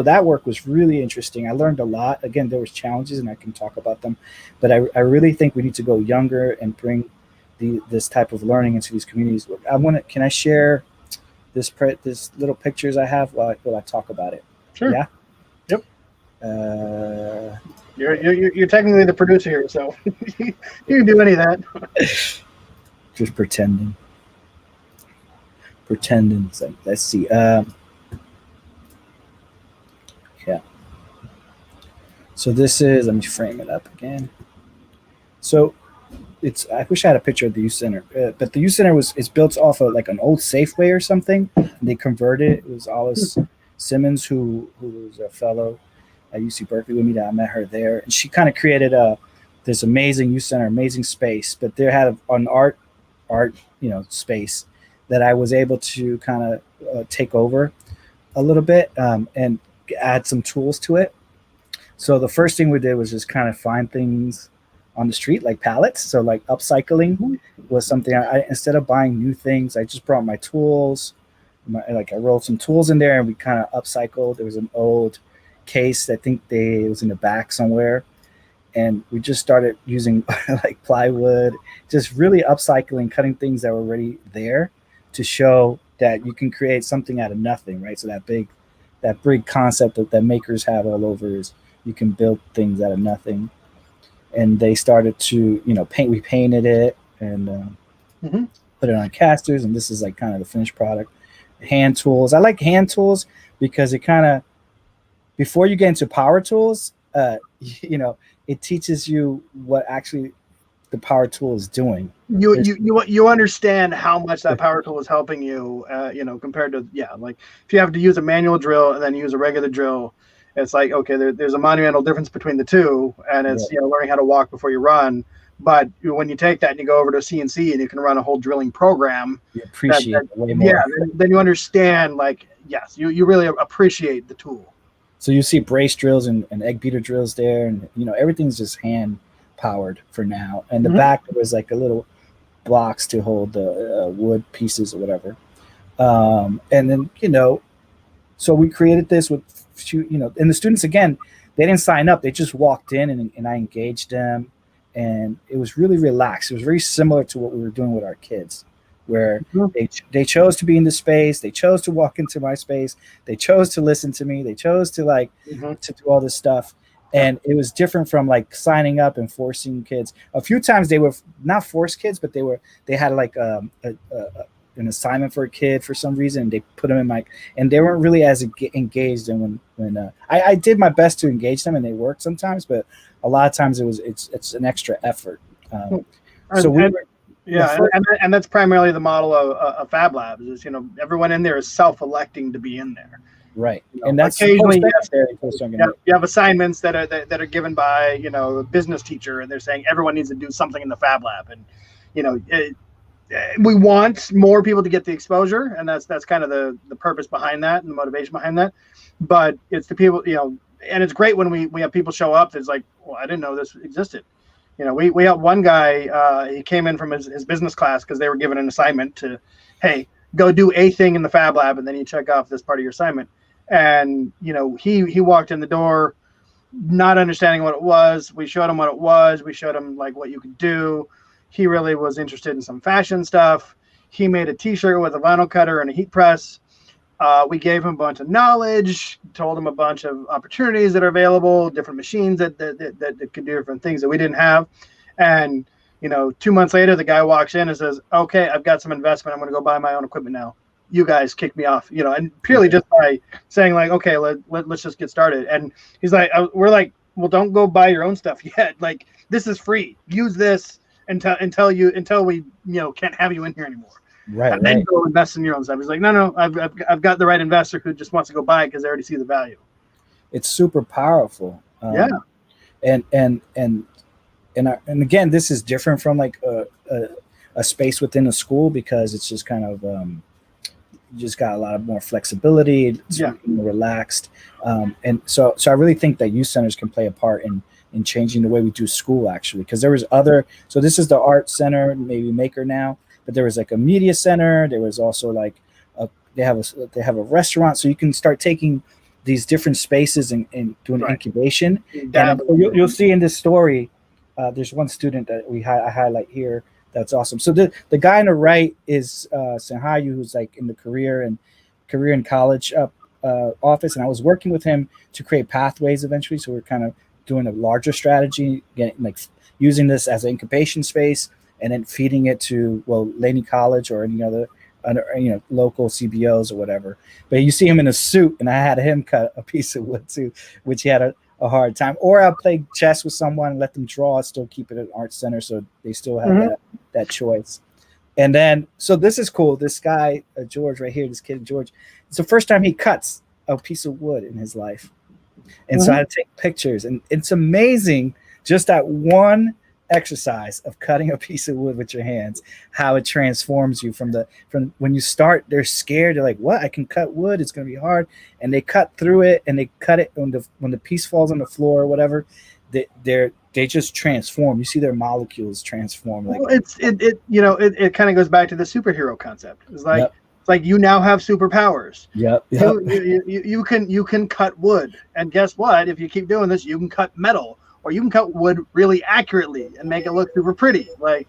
[SPEAKER 2] that work was really interesting. I learned a lot. Again, there was challenges, and I can talk about them, but I really think we need to go younger and bring this type of learning into these communities. Can I share this little pictures I have while I talk about it?
[SPEAKER 1] Sure.
[SPEAKER 2] Yeah.
[SPEAKER 1] Yep. You're technically the producer here, so you can do any of that.
[SPEAKER 2] Just pretending. So, let's see. Yeah. So this is. Let me frame it up again. So I wish I had a picture of the youth center, but the youth center is built off of like an old Safeway or something. And they converted it. It was Alice Simmons, who was a fellow at UC Berkeley with me, that I met her there, and she kind of created this amazing youth center, amazing space. But they had an art space that I was able to kind of take over a little bit and add some tools to it. So the first thing we did was just kind of find things on the street, like pallets. So like upcycling was something I instead of buying new things, I just brought my tools. I rolled some tools in there, and we kind of upcycled. There was an old case, I think it was in the back somewhere, and we just started using like plywood, just really upcycling, cutting things that were already there to show that you can create something out of nothing, right? So that big concept that makers have all over is you can build things out of nothing. And they started to paint. We painted it and put it on casters, and this is like kind of the finished product. Hand tools. I like hand tools because it kind of, before you get into power tools, it teaches you what actually the power tool is doing.
[SPEAKER 1] You understand how much that power tool is helping you, compared to, like if you have to use a manual drill and then use a regular drill, it's like, okay, there's a monumental difference between the two, and it's, learning how to walk before you run. But when you take that and you go over to CNC and you can run a whole drilling program,
[SPEAKER 2] you appreciate it way more.
[SPEAKER 1] Yeah, then you understand, like, yes, you really appreciate the tool.
[SPEAKER 2] So you see brace drills and egg beater drills there, and everything's just hand powered for now. And the back there was like a little blocks to hold the wood pieces or whatever. And then so we created this with and the students, again, they didn't sign up, they just walked in, and I engaged them, and it was really relaxed. It was very similar to what we were doing with our kids, where they chose to be in the space, they chose to walk into my space, they chose to listen to me, they chose to to do all this stuff. And it was different from like signing up and forcing kids. A few times they were not forced kids, but they had like an assignment for a kid for some reason, and they put them in and they weren't really as engaged. And when I did my best to engage them, and they worked sometimes, but a lot of times it's an extra effort. And
[SPEAKER 1] that's primarily the model of Fab Labs is, everyone in there is self-electing to be in there.
[SPEAKER 2] Right. And that's
[SPEAKER 1] occasionally you have assignments that are given by, a business teacher, and they're saying everyone needs to do something in the Fab Lab. And, we want more people to get the exposure, and that's kind of the purpose behind that and the motivation behind that. But it's the people, and it's great when we have people show up that's like, well, I didn't know this existed. We have one guy, he came in from his business class because they were given an assignment to, hey, go do a thing in the Fab Lab, and then you check off this part of your assignment. And, he walked in the door not understanding what it was. We showed him what it was. We showed him like what you could do. He really was interested in some fashion stuff. He made a t-shirt with a vinyl cutter and a heat press. We gave him a bunch of knowledge, told him a bunch of opportunities that are available, different machines that could do different things that we didn't have. And, 2 months later, the guy walks in and says, okay, I've got some investment. I'm going to go buy my own equipment now. You guys kick me off, and purely just by saying like, okay, let's just get started. And he's like, we're like, well, don't go buy your own stuff yet. Like, this is free. Use this until we can't have you in here anymore.
[SPEAKER 2] Right.
[SPEAKER 1] And then go invest in your own stuff. He's like, no, I've got the right investor who just wants to go buy it because they already see the value.
[SPEAKER 2] It's super powerful. And again, this is different from like a space within a school, because it's just kind of you just got a lot of more flexibility. It's more relaxed. And so I really think that youth centers can play a part in changing the way we do school, actually, because there was so this is the art center, maybe maker now, but there was like a media center. There was also like they have a restaurant, so you can start taking these different spaces and doing incubation. And you'll see in this story, there's one student that I highlight here. That's awesome. So the guy on the right is Senhayu, who's like in the career and college office, and I was working with him to create pathways eventually. So we're kind of doing a larger strategy, using this as an incubation space, and then feeding it to Laney College or any other local CBOs or whatever. But you see him in a suit, and I had him cut a piece of wood too, which he had a hard time. Or I'll play chess with someone, let them draw, still keep it at an art center, so they still have that choice. And then, so this is cool. This guy, George right here, this kid, George, it's the first time he cuts a piece of wood in his life. And so I had to take pictures, and it's amazing just that one exercise of cutting a piece of wood with your hands, how it transforms you from when you start, they're scared. They're like, what? I can cut wood. It's going to be hard. And they cut through it, and they cut it when the piece falls on the floor or whatever, they just transform. You see their molecules transform. Like,
[SPEAKER 1] well, it kind of goes back to the superhero concept. It's like, it's like you now have superpowers.
[SPEAKER 2] Yep.
[SPEAKER 1] You can cut wood, and guess what? If you keep doing this, you can cut metal, or you can cut wood really accurately and make it look super pretty. Like,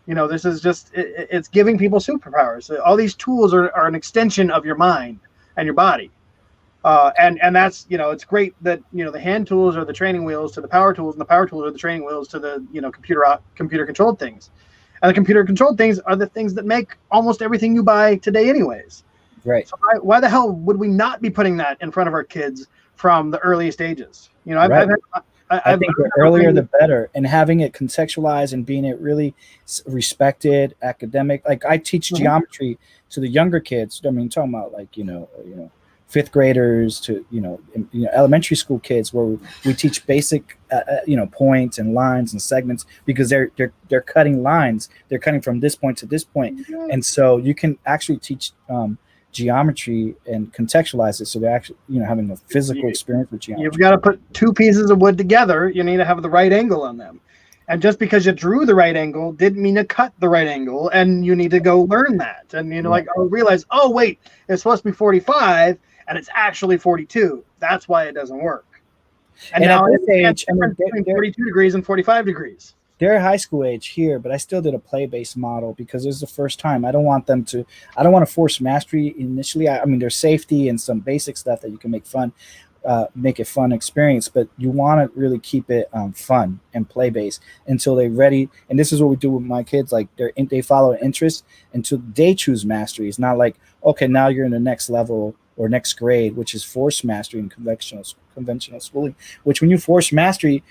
[SPEAKER 1] this is just it's giving people superpowers. So all these tools are an extension of your mind and your body. And that's, it's great that, the hand tools are the training wheels to the power tools, and the power tools are the training wheels to the, computer controlled things. And the computer controlled things are the things that make almost everything you buy today anyways.
[SPEAKER 2] Right.
[SPEAKER 1] So why the hell would we not be putting that in front of our kids from the earliest ages?
[SPEAKER 2] I think the earlier the better, and having it contextualized and being it really respected, academic. Like I teach geometry to the younger kids. I mean, talking about like fifth graders to elementary school kids, where we teach basic points and lines and segments, because they're cutting lines. They're cutting from this point to this point, and so you can actually teach geometry and contextualize it, so they're actually having a physical experience with geometry.
[SPEAKER 1] You've got to put two pieces of wood together. You need to have the right angle on them, and just because you drew the right angle didn't mean to cut the right angle, and you need to go learn that, and realize, oh wait, it's supposed to be 45 and it's actually 42. That's why it doesn't work. And now
[SPEAKER 2] at this age,
[SPEAKER 1] between 42 degrees and 45 degrees.
[SPEAKER 2] They're high school age here, but I still did a play-based model because it was the first time. I don't want to force mastery initially. I mean, there's safety and some basic stuff that you can make it fun experience, but you want to really keep it fun and play-based until they're ready. And this is what we do with my kids. Like they follow an interest until they choose mastery. It's not like, okay, now you're in the next level or next grade, which is forced mastery in conventional schooling, which when you force mastery,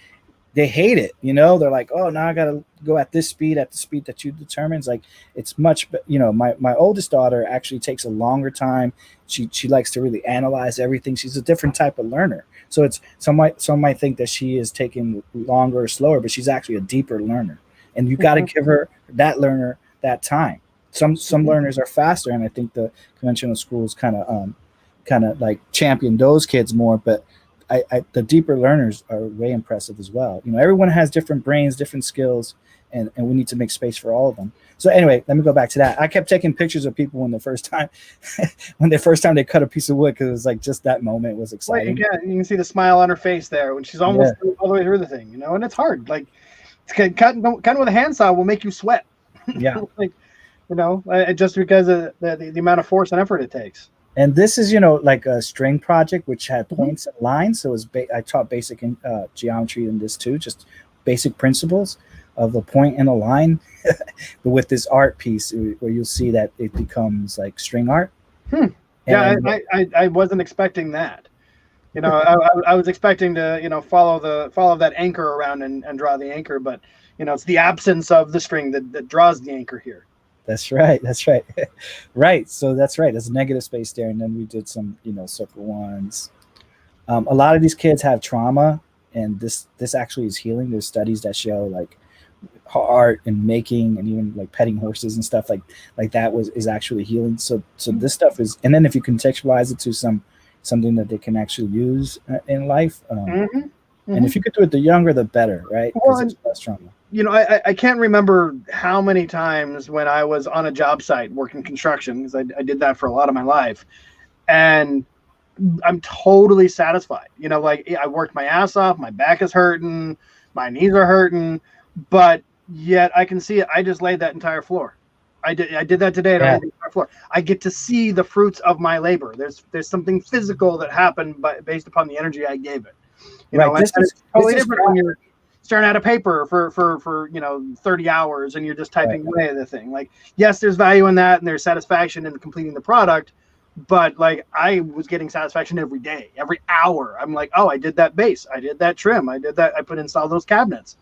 [SPEAKER 2] they hate it. They're like, oh, now I got to go at the speed that you determine. It's like, it's much, my oldest daughter actually takes a longer time. She likes to really analyze everything. She's a different type of learner. So some might think that she is taking longer or slower, but she's actually a deeper learner. And you got to give her that learner that time. Some learners are faster. And I think the conventional schools kind of like champion those kids more, but the deeper learners are way impressive as well. Everyone has different brains, different skills, and we need to make space for all of them. So anyway, let me go back to that. I kept taking pictures of people when the first time they cut a piece of wood, because it was like just that moment was exciting.
[SPEAKER 1] Well, you can see the smile on her face there when she's almost all the way through the thing, and it's hard. Like cutting with a handsaw will make you sweat.
[SPEAKER 2] Yeah.
[SPEAKER 1] Just because of the amount of force and effort it takes.
[SPEAKER 2] And this is, like a string project, which had points and lines. So I taught basic geometry in this too, just basic principles of a point and a line, but with this art piece where you'll see that it becomes like string art.
[SPEAKER 1] Yeah, I wasn't expecting that. I was expecting to, follow that anchor around and draw the anchor, but it's the absence of the string that draws the anchor here.
[SPEAKER 2] That's right. Right. So that's right. There's a negative space there. And then we did some, circle ones. A lot of these kids have trauma, and this actually is healing. There's studies that show like art and making and even like petting horses and stuff like that is actually healing. So this stuff is, and then if you contextualize it to something that they can actually use in life, and if you could do it the younger, the better, right? Because it's less trauma.
[SPEAKER 1] I can't remember how many times when I was on a job site working construction, because I did that for a lot of my life, and I'm totally satisfied. I worked my ass off, my back is hurting, my knees are hurting, but yet I can see it. I just laid that entire floor. I did that today, and I laid the entire floor. I get to see the fruits of my labor. There's something physical that happened based upon the energy I gave it. It's totally different when you're staring at a paper for 30 hours and you're just typing away at the thing. Like, yes, there's value in that and there's satisfaction in completing the product, but like I was getting satisfaction every day, every hour. I'm like, oh, I did that base, I did that trim, I installed those cabinets.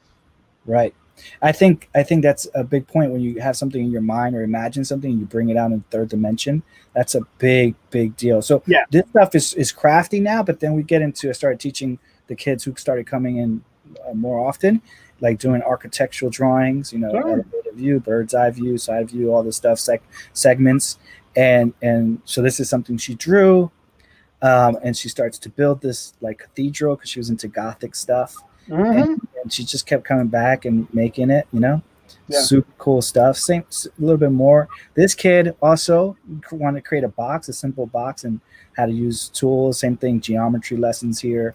[SPEAKER 2] Right. I think that's a big point. When you have something in your mind or imagine something and you bring it out in third dimension, that's a big deal. So this stuff is crafty now, but then I started teaching the kids who started coming in more often, like doing architectural drawings, elevator view, bird's eye view, side view, all this stuff, segments. And so this is something she drew, and she starts to build this like cathedral because she was into Gothic stuff. And she just kept coming back and making it, super cool stuff. Same, a little bit more. This kid also wanted to create a simple box, and how to use tools. Same thing, geometry lessons here.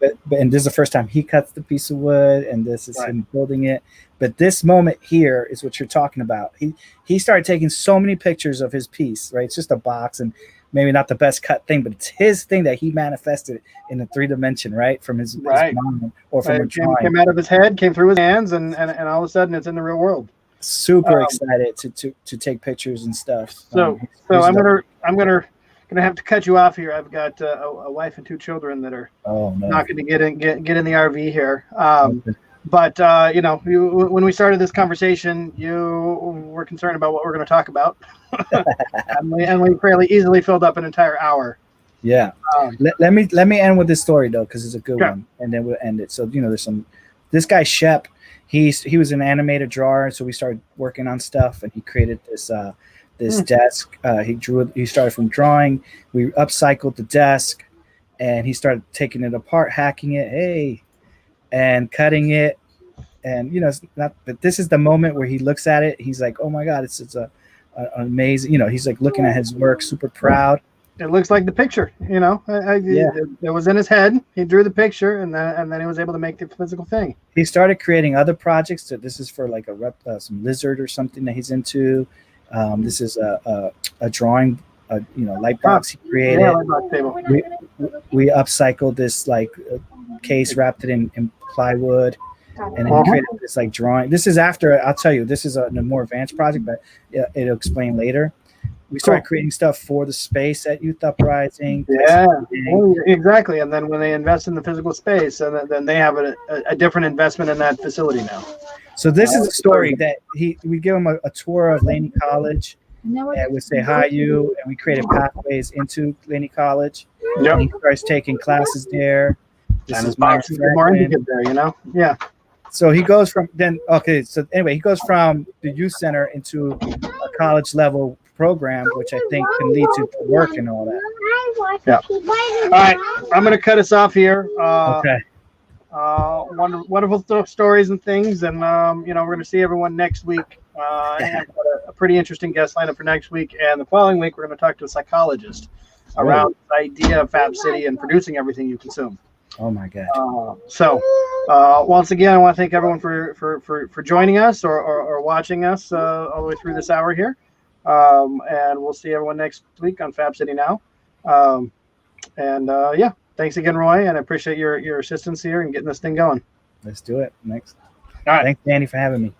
[SPEAKER 2] But and this is the first time he cuts the piece of wood, and this is him building it. But this moment here is what you're talking about. He started taking so many pictures of his piece, right? It's just a box, and maybe not the best cut thing, but it's his thing that he manifested in a 3-dimension, right? From his mind or from a drawing.
[SPEAKER 1] Came out of his head, came through his hands, and all of a sudden it's in the real world.
[SPEAKER 2] Super excited to take pictures and stuff.
[SPEAKER 1] So I'm gonna gonna have to cut you off here. I've got a wife and 2 children that are not going to get in the RV here. But when we started this conversation, you were concerned about what we're going to talk about, and we fairly easily filled up an entire hour.
[SPEAKER 2] Yeah. Let me end with this story though, because it's a good one, and then we'll end it. So there's this guy Shep. He was an animator drawer, so we started working on stuff, and he created this desk. He started from drawing. We upcycled the desk, and he started taking it apart, hacking it, and cutting it. And it's not, but this is the moment where he looks at it. He's like, "Oh my God, it's an amazing." He's like looking at his work, super proud.
[SPEAKER 1] It looks like the picture. It was in his head. He drew the picture, and then he was able to make the physical thing. He
[SPEAKER 2] started creating other projects. So this is for like some lizard or something that he's into. This is a drawing, light box he created.
[SPEAKER 1] Yeah, light box table.
[SPEAKER 2] We upcycled this like case, wrapped it in plywood, and then he created this like drawing. This is after, I'll tell you, this is a more advanced project, but it'll explain later. We started creating stuff for the space at Youth Uprising.
[SPEAKER 1] Yeah, exactly. And then when they invest in the physical space, and then they have a different investment in that facility now.
[SPEAKER 2] So this is a story that we give him a tour of Laney College, and we say hi you, and we created pathways into Laney College.
[SPEAKER 1] Yep.
[SPEAKER 2] And he starts taking classes there.
[SPEAKER 1] This is more there, Yeah.
[SPEAKER 2] So he goes from he goes from the youth center into a college level program, which I think can lead to work and all that.
[SPEAKER 1] Yeah. All right, I'm going to cut us off here.
[SPEAKER 2] Okay.
[SPEAKER 1] Wonderful stories and things, and we're going to see everyone next week. I have a pretty interesting guest lineup for next week, and the following week we're going to talk to a psychologist around the idea of FabCity and producing everything you consume.
[SPEAKER 2] Oh my God!
[SPEAKER 1] So once again, I want to thank everyone for joining us or watching us all the way through this hour here, and we'll see everyone next week on FabCity Now. Thanks again, Roy, and I appreciate your assistance here and getting this thing going.
[SPEAKER 2] Let's do it. Next.
[SPEAKER 1] All right.
[SPEAKER 2] Thanks, Danny, for having me.